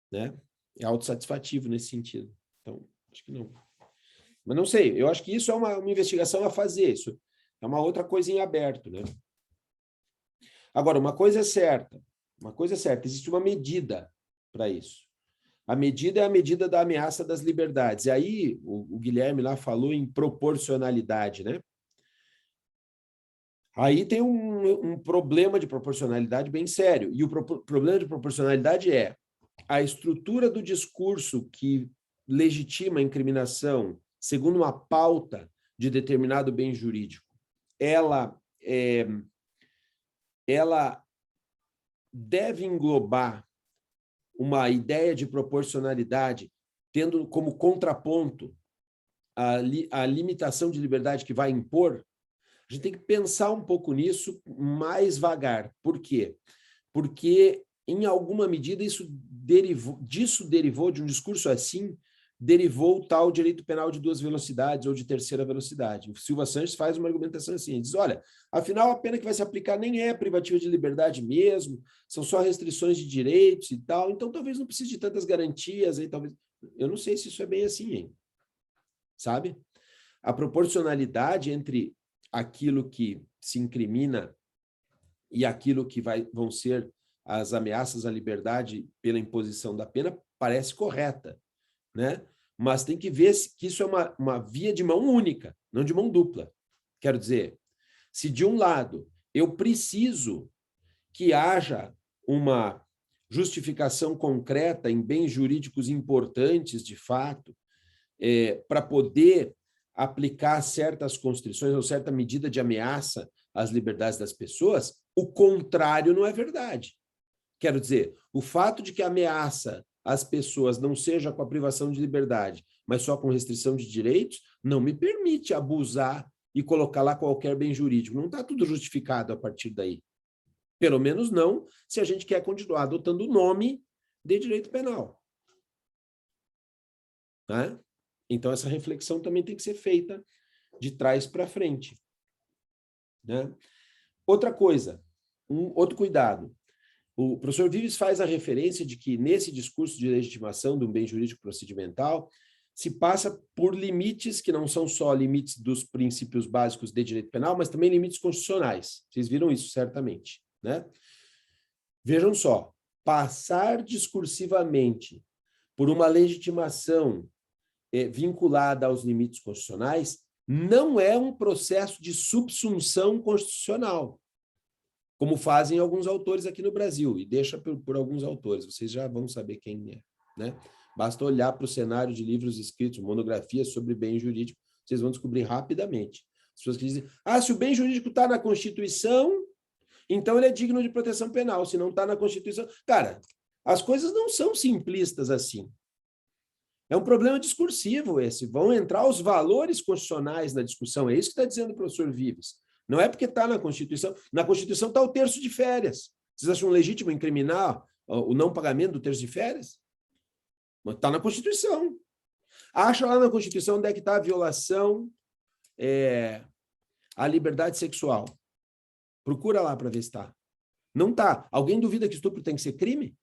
Né? É autossatisfativo nesse sentido. Então, acho que não. Mas não sei, eu acho que isso é uma investigação a fazer. Isso é uma outra coisa em aberto. Né? Agora, uma coisa é certa, existe uma medida para isso. A medida é a medida da ameaça das liberdades. E aí, o Guilherme lá falou em proporcionalidade, né? Aí tem um problema de proporcionalidade bem sério. E o problema de proporcionalidade é a estrutura do discurso que legitima a incriminação segundo uma pauta de determinado bem jurídico. Ela deve englobar uma ideia de proporcionalidade, tendo como contraponto a limitação de liberdade que vai impor. A gente tem que pensar um pouco nisso mais vagar. Por quê? Porque, em alguma medida, disso derivou de um discurso assim, derivou o tal direito penal de duas velocidades ou de terceira velocidade. O Silva Sanches faz uma argumentação assim, diz, olha, afinal a pena que vai se aplicar nem é privativa de liberdade mesmo, são só restrições de direitos e tal, então talvez não precise de tantas garantias, aí, talvez... Eu não sei se isso é bem assim, hein? Sabe? A proporcionalidade entre aquilo que se incrimina e aquilo que vão ser as ameaças à liberdade pela imposição da pena parece correta, né? Mas tem que ver que isso é uma via de mão única, não de mão dupla. Quero dizer, se de um lado eu preciso que haja uma justificação concreta em bens jurídicos importantes, de fato, para poder aplicar certas constrições ou certa medida de ameaça às liberdades das pessoas, o contrário não é verdade. Quero dizer, o fato de que a ameaça às pessoas não seja com a privação de liberdade, mas só com restrição de direitos, não me permite abusar e colocar lá qualquer bem jurídico. Não está tudo justificado a partir daí. Pelo menos não se a gente quer continuar adotando o nome de direito penal. Né? Então, essa reflexão também tem que ser feita de trás para frente. Né? Outra coisa, outro cuidado. O professor Vives faz a referência de que, nesse discurso de legitimação de um bem jurídico procedimental, se passa por limites que não são só limites dos princípios básicos de direito penal, mas também limites constitucionais. Vocês viram isso, certamente. Né? Vejam só, passar discursivamente por uma legitimação vinculada aos limites constitucionais não é um processo de subsunção constitucional, como fazem alguns autores aqui no Brasil, e deixa por alguns autores, vocês já vão saber quem é. Né? Basta olhar para o cenário de livros escritos, monografias sobre bem jurídico, vocês vão descobrir rapidamente. As pessoas que dizem, se o bem jurídico está na Constituição, então ele é digno de proteção penal, se não está na Constituição... Cara, as coisas não são simplistas assim. É um problema discursivo esse. Vão entrar os valores constitucionais na discussão. É isso que está dizendo o professor Vives. Não é porque está na Constituição. Na Constituição está o terço de férias. Vocês acham legítimo incriminar o não pagamento do terço de férias? Mas está na Constituição. Acha lá na Constituição onde é que está a violação à liberdade sexual. Procura lá para ver se está. Não está. Alguém duvida que estupro tem que ser crime?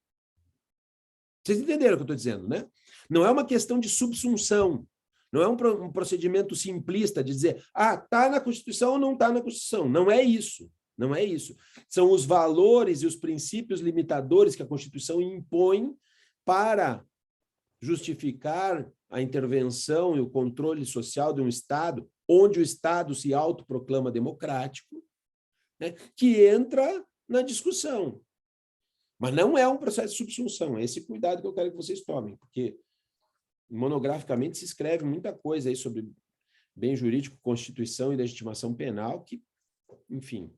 Vocês entenderam o que eu estou dizendo, né? Não é uma questão de subsunção. Não é um procedimento simplista de dizer, está na Constituição ou não está na Constituição. Não é isso. Não é isso. São os valores e os princípios limitadores que a Constituição impõe para justificar a intervenção e o controle social de um Estado, onde o Estado se autoproclama democrático, né, que entra na discussão. Mas não é um processo de subsunção. É esse cuidado que eu quero que vocês tomem, porque monograficamente se escreve muita coisa aí sobre bem jurídico, Constituição e legitimação penal, que, enfim,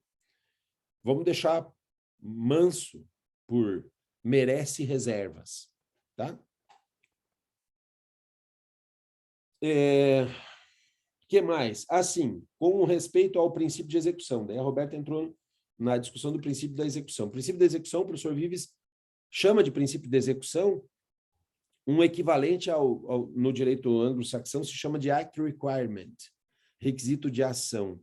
vamos deixar manso por merece reservas, tá? Que mais? Assim, com respeito ao princípio de execução, daí a Roberta entrou na discussão do princípio da execução. O princípio da execução, o professor Vives chama de princípio de execução um equivalente no direito anglo-saxão, se chama de act requirement, requisito de ação.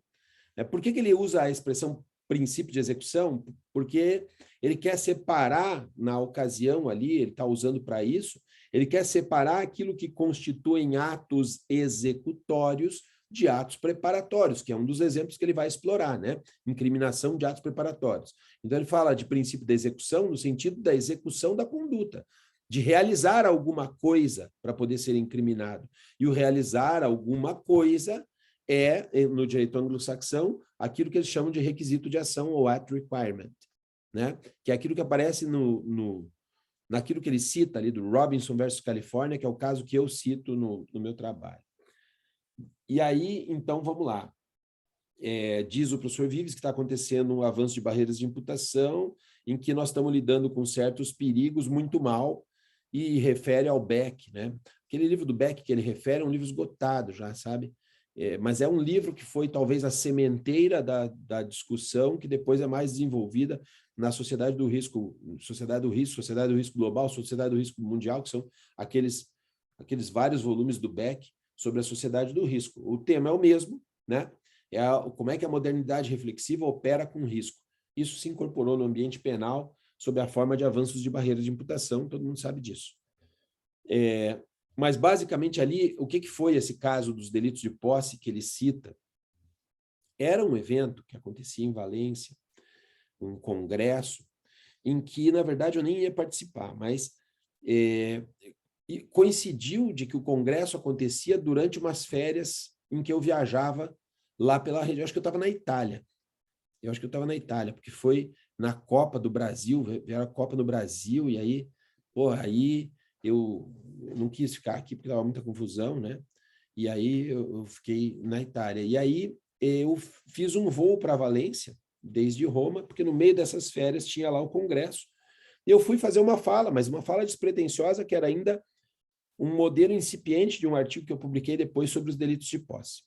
Por que ele usa a expressão princípio de execução? Porque ele quer separar, na ocasião ali, ele está usando para isso, ele quer separar aquilo que constituem atos executórios de atos preparatórios, que é um dos exemplos que ele vai explorar, né? Incriminação de atos preparatórios. Então, ele fala de princípio da execução no sentido da execução da conduta, de realizar alguma coisa para poder ser incriminado. E o realizar alguma coisa é, no direito anglo-saxão, aquilo que eles chamam de requisito de ação, ou act requirement, né? Que é aquilo que aparece naquilo que ele cita ali, do Robinson versus Califórnia, que é o caso que eu cito no meu trabalho. E aí, então, vamos lá. Diz o professor Vives que está acontecendo um avanço de barreiras de imputação, em que nós estamos lidando com certos perigos muito mal, e refere ao Beck, né? Aquele livro do Beck que ele refere é um livro esgotado já, sabe? Mas é um livro que foi talvez a sementeira da discussão, que depois é mais desenvolvida na sociedade do risco global, sociedade do risco mundial, que são aqueles vários volumes do Beck sobre a sociedade do risco. O tema é o mesmo, né? Como é que a modernidade reflexiva opera com risco. Isso se incorporou no ambiente penal sob a forma de avanços de barreiras de imputação, todo mundo sabe disso. Mas, basicamente, ali, o que foi esse caso dos delitos de posse que ele cita? Era um evento que acontecia em Valência, um congresso, em que, na verdade, eu nem ia participar, mas coincidiu de que o congresso acontecia durante umas férias em que eu viajava lá pela região. Eu acho que eu estava na Itália. Porque foi na Copa do Brasil, era a Copa no Brasil, e aí, aí eu não quis ficar aqui porque estava muita confusão, né? E aí eu fiquei na Itália. E aí eu fiz um voo para Valência, desde Roma, porque no meio dessas férias tinha lá o congresso. Eu fui fazer uma fala, mas uma fala despretensiosa, que era ainda um modelo incipiente de um artigo que eu publiquei depois sobre os delitos de posse.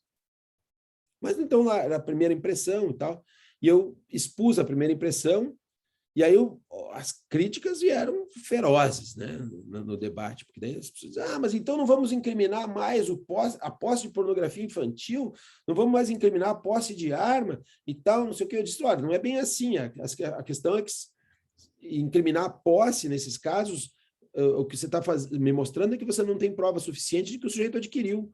Mas então lá era a primeira impressão e tal, e eu expus a primeira impressão, e aí as críticas vieram ferozes, né, no debate, porque daí as pessoas dizem, mas então não vamos incriminar mais a posse de pornografia infantil, não vamos mais incriminar a posse de arma e tal, não sei o que. Eu disse, olha, não é bem assim, a questão é que incriminar a posse nesses casos, o que você está me mostrando é que você não tem prova suficiente de que o sujeito adquiriu,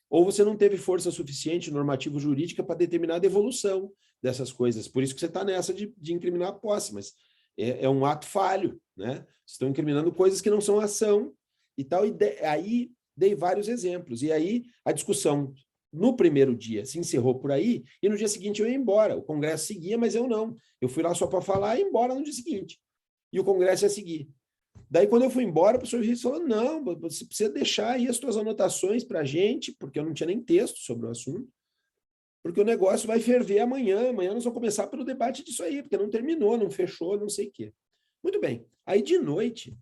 ou você não teve força suficiente normativo-jurídica para determinar a devolução dessas coisas. Por isso que você está nessa de incriminar a posse, mas é um ato falho, né? Vocês estão incriminando coisas que não são ação e tal. Aí dei vários exemplos. E aí a discussão no primeiro dia se encerrou por aí, e no dia seguinte eu ia embora. O congresso seguia, mas eu não. Eu fui lá só para falar e ia embora no dia seguinte. E o congresso ia seguir. Daí, quando eu fui embora, o professor Regis falou, não, você precisa deixar aí as suas anotações para a gente, porque eu não tinha nem texto sobre o assunto, porque o negócio vai ferver amanhã nós vamos começar pelo debate disso aí, porque não terminou, não fechou, não sei o quê. Muito bem. Aí, de noite,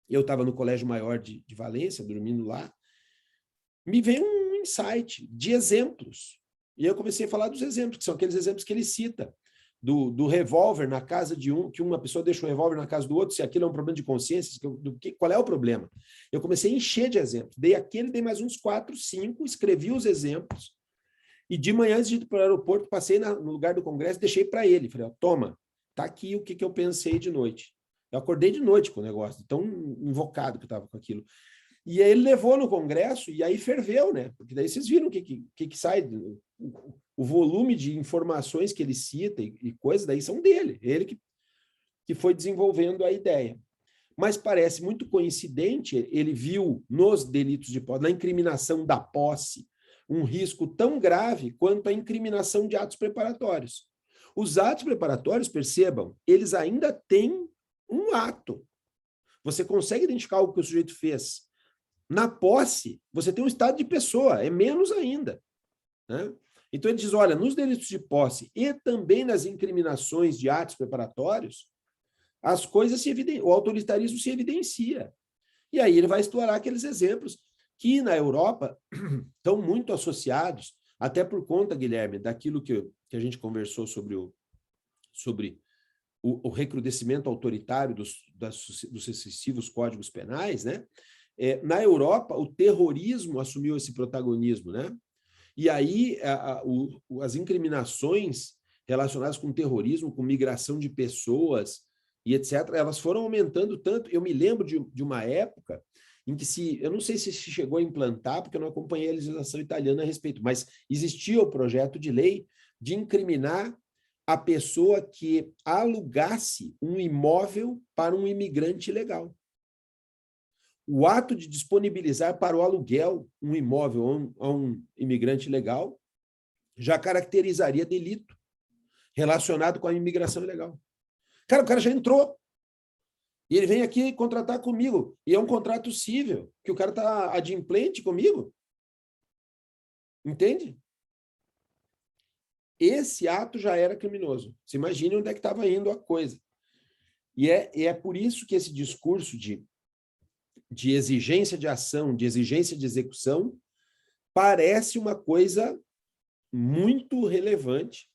eu estava no Colégio Maior de Valência, dormindo lá, me veio um insight de exemplos. E eu comecei a falar dos exemplos, que são aqueles exemplos que ele cita, do revólver na casa de que uma pessoa deixa o revólver na casa do outro, se aquilo é um problema de consciência, qual é o problema? Eu comecei a encher de exemplos. Dei mais uns 4, 5, escrevi os exemplos, e de manhã, antes de ir para o aeroporto, passei no lugar do congresso, deixei para ele. Falei, toma, tá aqui o que eu pensei de noite. Eu acordei de noite com o negócio, tão invocado que eu estava com aquilo. E aí ele levou no congresso, e aí ferveu, né? Porque daí vocês viram o que sai, o volume de informações que ele cita e coisas, daí são dele, ele que foi desenvolvendo a ideia. Mas parece muito coincidente, ele viu nos delitos de posse, na incriminação da posse, um risco tão grave quanto a incriminação de atos preparatórios. Os atos preparatórios, percebam, eles ainda têm um ato. Você consegue identificar o que o sujeito fez. Na posse, você tem um estado de pessoa, é menos ainda, né? Então, ele diz, olha, nos delitos de posse e também nas incriminações de atos preparatórios, as coisas se evidenciam, o autoritarismo se evidencia. E aí ele vai explorar aqueles exemplos que, na Europa, estão muito associados, até por conta, Guilherme, daquilo que a gente conversou sobre o recrudescimento autoritário dos sucessivos códigos penais, né? Na Europa, o terrorismo assumiu esse protagonismo, né? E aí as incriminações relacionadas com terrorismo, com migração de pessoas e etc., elas foram aumentando tanto. Eu me lembro de uma época em que eu não sei se chegou a implantar, porque eu não acompanhei a legislação italiana a respeito, mas existia o projeto de lei de incriminar a pessoa que alugasse um imóvel para um imigrante ilegal. O ato de disponibilizar para o aluguel um imóvel a um imigrante ilegal já caracterizaria delito relacionado com a imigração ilegal. Cara, o cara já entrou. E ele vem aqui contratar comigo. E é um contrato cível, que o cara está adimplente comigo. Entende? Esse ato já era criminoso. Você imagina onde é que estava indo a coisa. E é por isso que esse discurso de exigência de ação, de exigência de execução, parece uma coisa muito relevante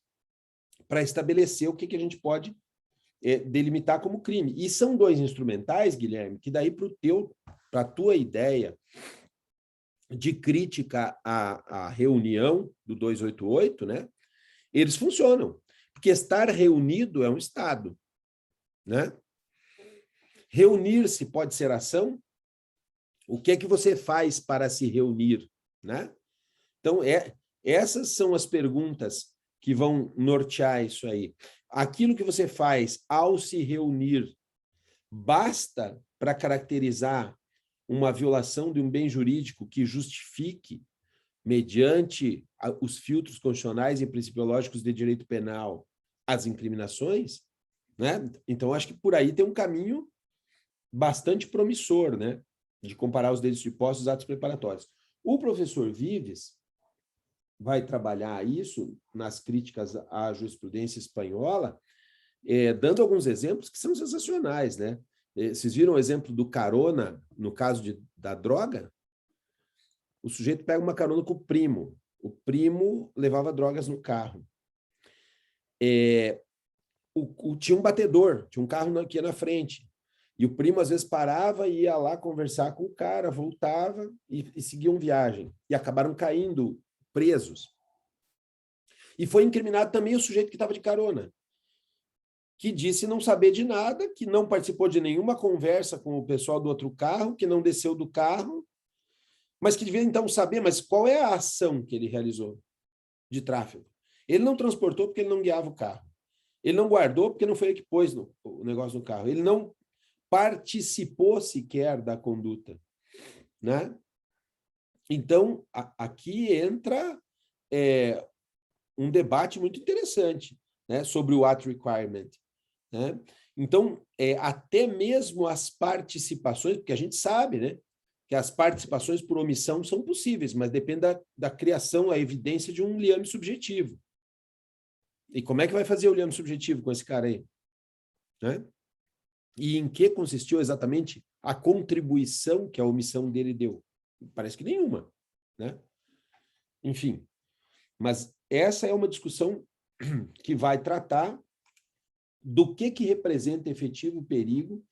para estabelecer o que a gente pode delimitar como crime. E são dois instrumentais, Guilherme, que daí para o teu para a tua ideia de crítica à reunião do 288, né? Eles funcionam, porque estar reunido é um estado, né? Reunir-se pode ser ação? O que é que você faz para se reunir, né? Então, essas são as perguntas que vão nortear isso aí. Aquilo que você faz ao se reunir basta para caracterizar uma violação de um bem jurídico que justifique, mediante os filtros constitucionais e principiológicos de direito penal, as incriminações, né? Então, acho que por aí tem um caminho bastante promissor, né? De comparar os delitos de posse e os atos preparatórios. O professor Vives vai trabalhar isso nas críticas à jurisprudência espanhola, dando alguns exemplos que são sensacionais, né? Vocês viram o exemplo do carona, no caso da droga? O sujeito pega uma carona com o primo levava drogas no carro. Tinha um batedor, tinha um carro aqui na frente, e o primo às vezes parava e ia lá conversar com o cara, voltava e seguiam viagem, e acabaram caindo presos. E foi incriminado também o sujeito que estava de carona, que disse não saber de nada, que não participou de nenhuma conversa com o pessoal do outro carro, que não desceu do carro, mas que devia então saber, mas qual é a ação que ele realizou de tráfego? Ele não transportou porque ele não guiava o carro. Ele não guardou porque não foi ele que pôs o negócio no carro. Ele não participou sequer da conduta, né? Então, aqui entra um debate muito interessante, né, sobre o at requirement, né? Então, até mesmo as participações, porque a gente sabe, né, que as participações por omissão são possíveis, mas depende da criação, a evidência de um liame subjetivo. E como é que vai fazer o liame subjetivo com esse cara aí? Né? E em que consistiu exatamente a contribuição que a omissão dele deu? Parece que nenhuma, né? Enfim, mas essa é uma discussão que vai tratar do que representa efetivo perigo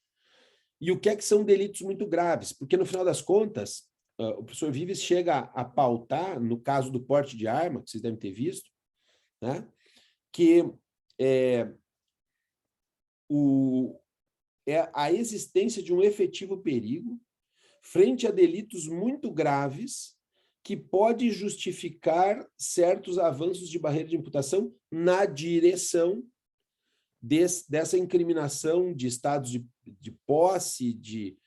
e o que é que são delitos muito graves, porque no final das contas, o professor Vives chega a pautar, no caso do porte de arma, que vocês devem ter visto, né, que a existência de um efetivo perigo frente a delitos muito graves que pode justificar certos avanços de barreira de imputação na direção dessa incriminação de estados de posse, de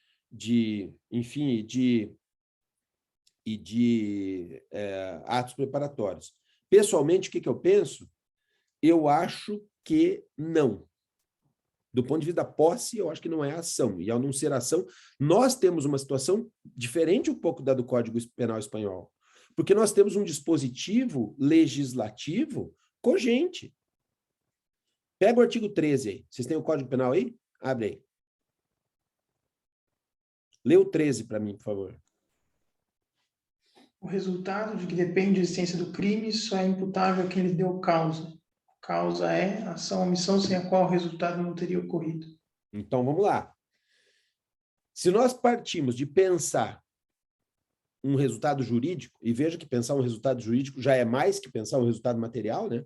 atos preparatórios. Pessoalmente, o que eu penso? Eu acho que não. Do ponto de vista da posse, eu acho que não é ação. E ao não ser ação, nós temos uma situação diferente um pouco da do Código Penal Espanhol. Porque nós temos um dispositivo legislativo cogente. Pega o artigo 13 aí. Vocês têm o Código Penal aí? Abre aí. Lê o 13 para mim, por favor. O resultado de que depende da existência do crime só é imputável a quem lhe deu causa. Causa é ação ou omissão sem a qual o resultado não teria ocorrido. Então, vamos lá. Se nós partimos de pensar um resultado jurídico, e veja que pensar um resultado jurídico já é mais que pensar um resultado material, né?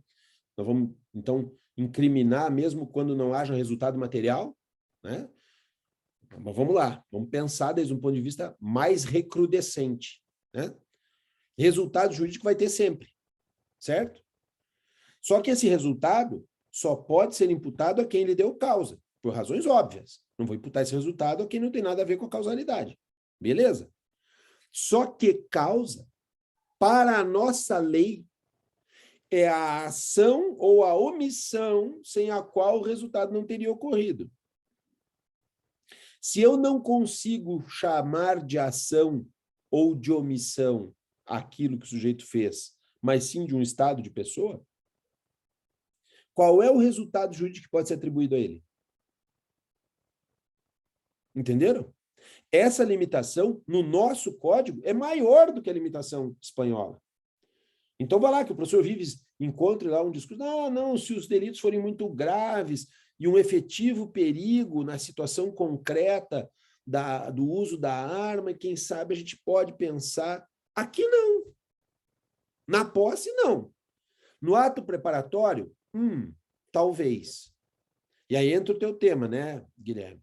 Nós vamos, então, incriminar mesmo quando não haja resultado material, né? Mas vamos lá, vamos pensar desde um ponto de vista mais recrudescente, né? Resultado jurídico vai ter sempre, certo? Só que esse resultado só pode ser imputado a quem lhe deu causa, por razões óbvias. Não vou imputar esse resultado a quem não tem nada a ver com a causalidade. Beleza? Só que causa, para a nossa lei, é a ação ou a omissão sem a qual o resultado não teria ocorrido. Se eu não consigo chamar de ação ou de omissão aquilo que o sujeito fez, mas sim de um estado de pessoa, qual é o resultado jurídico que pode ser atribuído a ele? Entenderam? Essa limitação, no nosso código, é maior do que a limitação espanhola. Então, vai lá que o professor Vives encontre lá um discurso, não, se os delitos forem muito graves e um efetivo perigo na situação concreta do uso da arma, e quem sabe a gente pode pensar. Aqui não. Na posse, não. No ato preparatório, talvez. E aí entra o teu tema, né, Guilherme?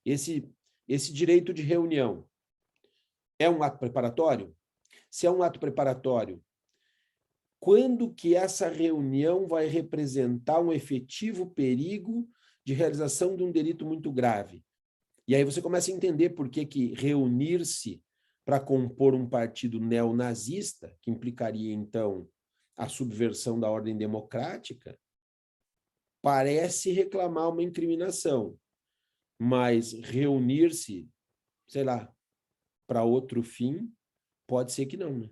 Esse direito de reunião é um ato preparatório? Se é um ato preparatório, quando que essa reunião vai representar um efetivo perigo de realização de um delito muito grave? E aí você começa a entender por que reunir-se para compor um partido neonazista, que implicaria, então, a subversão da ordem democrática, parece reclamar uma incriminação, mas reunir-se, sei lá, para outro fim, pode ser que não, né?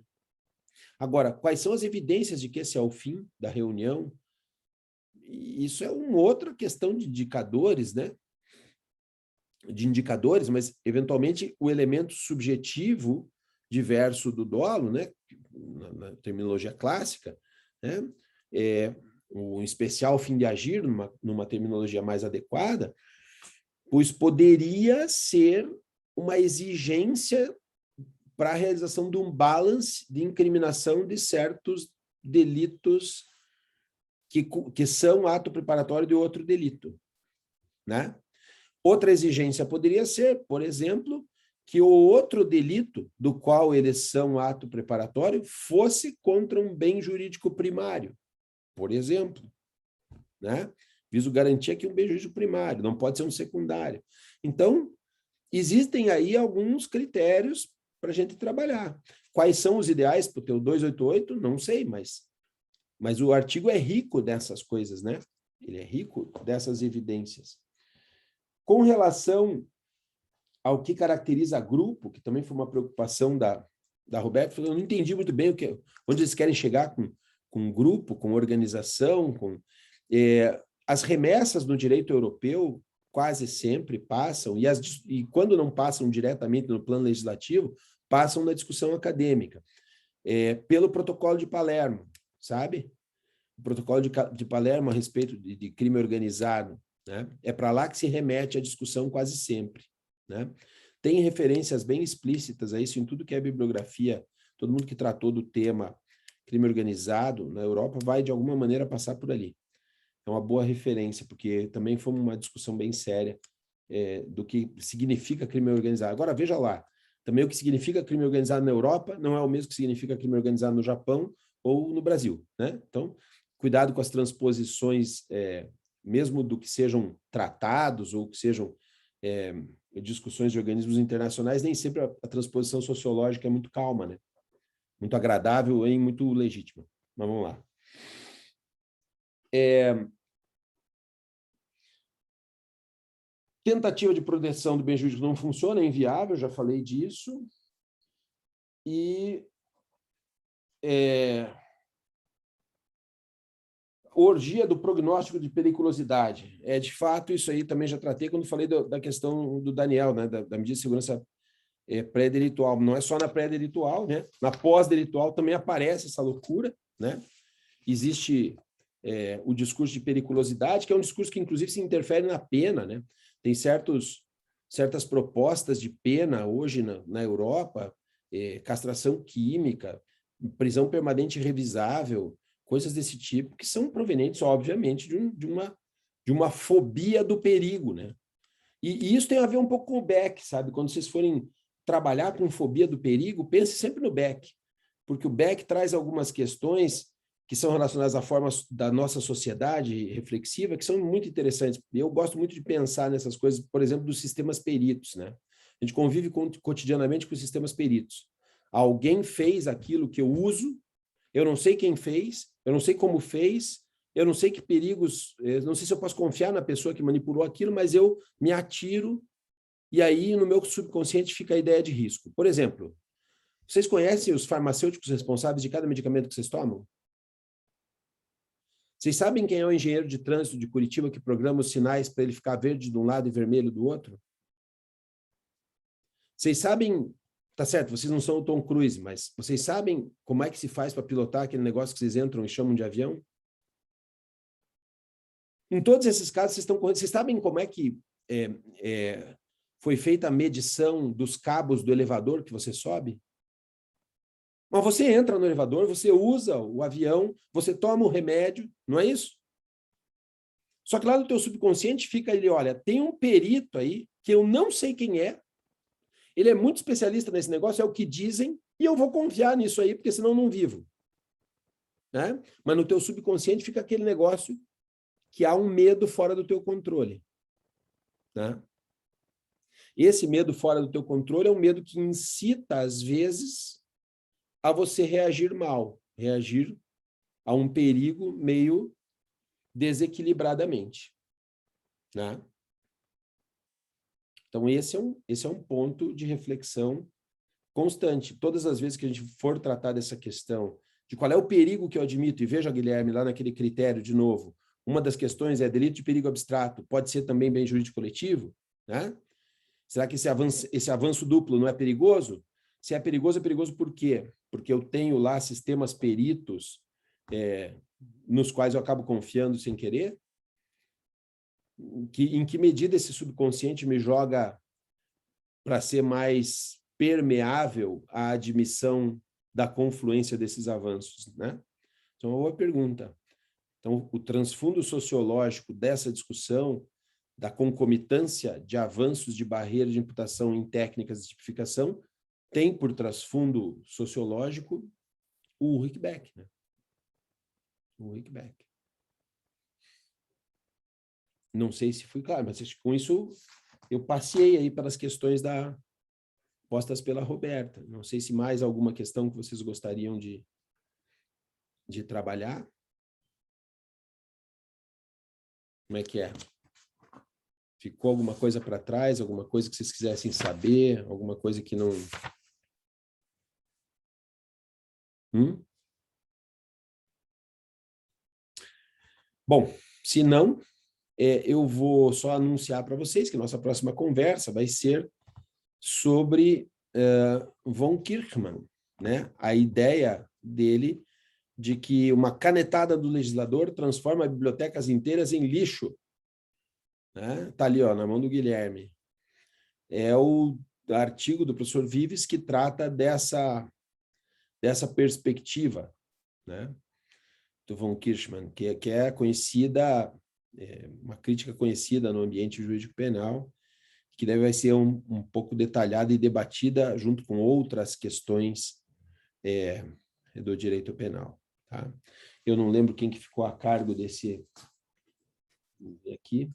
Agora, quais são as evidências de que esse é o fim da reunião? Isso é uma outra questão de indicadores, né? De indicadores, mas, eventualmente, o elemento subjetivo diverso do dolo, né? Na terminologia clássica, né? O especial fim de agir, numa terminologia mais adequada, pois poderia ser uma exigência para a realização de um balance de incriminação de certos delitos que são ato preparatório de outro delito, né? Outra exigência poderia ser, por exemplo, que o outro delito do qual eles são ato preparatório fosse contra um bem jurídico primário, por exemplo, né? Viso garantir aqui um bem jurídico primário, não pode ser um secundário. Então, existem aí alguns critérios para a gente trabalhar. Quais são os ideais para o teu 288? Não sei, mas o artigo é rico dessas coisas, né? Ele é rico dessas evidências. Com relação ao que caracteriza grupo, que também foi uma preocupação da Roberta, eu não entendi muito bem onde eles querem chegar com grupo, com organização, as remessas no direito europeu quase sempre passam, e quando não passam diretamente no plano legislativo, passam na discussão acadêmica, pelo protocolo de Palermo, sabe? O protocolo de Palermo a respeito de crime organizado, né? É para lá que se remete a discussão quase sempre, né? Tem referências bem explícitas a isso em tudo que é bibliografia. Todo mundo que tratou do tema crime organizado na Europa vai, de alguma maneira, passar por ali. É uma boa referência, porque também foi uma discussão bem séria do que significa crime organizado. Agora, veja lá, também o que significa crime organizado na Europa não é o mesmo que significa crime organizado no Japão ou no Brasil, né? Então, cuidado com as transposições, mesmo do que sejam tratados ou que sejam discussões de organismos internacionais, nem sempre a transposição sociológica é muito calma, né? Muito agradável e muito legítima. Mas vamos lá. Tentativa de proteção do bem jurídico não funciona, é inviável, já falei disso. E orgia do prognóstico de periculosidade. De fato, isso aí também já tratei quando falei da questão do Daniel, né, da medida de segurança pré-delitual. Não é só na pré-delitual, né? Na pós-delitual também aparece essa loucura, né? Existe o discurso de periculosidade, que é um discurso que, inclusive, se interfere na pena, né? Tem certas propostas de pena hoje na Europa, castração química, prisão permanente revisável, coisas desse tipo, que são provenientes, obviamente, de uma fobia do perigo, né? E isso tem a ver um pouco com o Beck, sabe? Quando vocês forem trabalhar com fobia do perigo, pense sempre no Beck, porque o Beck traz algumas questões que são relacionadas à forma da nossa sociedade reflexiva, que são muito interessantes. Eu gosto muito de pensar nessas coisas, por exemplo, dos sistemas peritos, né? A gente convive cotidianamente com os sistemas peritos. Alguém fez aquilo que eu uso, eu não sei quem fez, eu não sei como fez, eu não sei que perigos, eu não sei se eu posso confiar na pessoa que manipulou aquilo, mas eu me atiro, e aí no meu subconsciente fica a ideia de risco. Por exemplo, vocês conhecem os farmacêuticos responsáveis de cada medicamento que vocês tomam? Vocês sabem quem é o engenheiro de trânsito de Curitiba que programa os sinais para ele ficar verde de um lado e vermelho do outro? Vocês sabem, tá certo, vocês não são o Tom Cruise, mas vocês sabem como é que se faz para pilotar aquele negócio que vocês entram e chamam de avião? Em todos esses casos, vocês estão correndo. Vocês sabem como é que Foi feita a medição dos cabos do elevador que você sobe? Mas você entra no elevador, você usa o avião, você toma o remédio, não é isso? Só que lá no teu subconsciente fica ele, olha, tem um perito aí, que eu não sei quem é, ele é muito especialista nesse negócio, é o que dizem, e eu vou confiar nisso aí, porque senão eu não vivo. Né? Mas no teu subconsciente fica aquele negócio que há um medo fora do teu controle. Né? Esse medo fora do teu controle é um medo que incita, às vezes, a você reagir mal, reagir a um perigo meio desequilibradamente. Né? Então, esse é um ponto de reflexão constante. Todas as vezes que a gente for tratar dessa questão de qual é o perigo que eu admito, e veja, Guilherme, lá naquele critério, de novo, uma das questões é delito de perigo abstrato, pode ser também bem jurídico coletivo? Né? Será que esse avanço duplo não é perigoso? Se é perigoso por quê? Porque eu tenho lá sistemas peritos nos quais eu acabo confiando sem querer? Em que medida esse subconsciente me joga para ser mais permeável à admissão da confluência desses avanços, né? Então, é uma boa pergunta. Então, o transfundo sociológico dessa discussão da concomitância de avanços de barreira de imputação em técnicas de tipificação tem por transfundo sociológico o Ulrich Beck, né? O Ulrich Beck. Não sei se fui claro, mas com isso eu passei aí pelas questões postas pela Roberta. Não sei se mais alguma questão que vocês gostariam de trabalhar. Como é que é? Ficou alguma coisa para trás? Alguma coisa que vocês quisessem saber? Alguma coisa que não... Bom, se não, eu vou só anunciar para vocês que nossa próxima conversa vai ser sobre von Kirchmann, né? A ideia dele de que uma canetada do legislador transforma bibliotecas inteiras em lixo. Né? Tá ali, ó, na mão do Guilherme. É o artigo do professor Vives que trata dessa perspectiva, né? Do von Kirchmann, que é conhecida, uma crítica conhecida no ambiente jurídico penal, que vai ser um pouco detalhada e debatida junto com outras questões do direito penal. Tá? Eu não lembro quem que ficou a cargo desse aqui.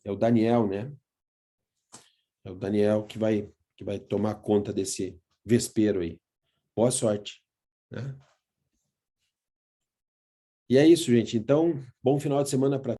É o Daniel, né? É o Daniel que vai tomar conta desse vespeiro aí. Boa sorte. Né? E é isso, gente. Então, bom final de semana para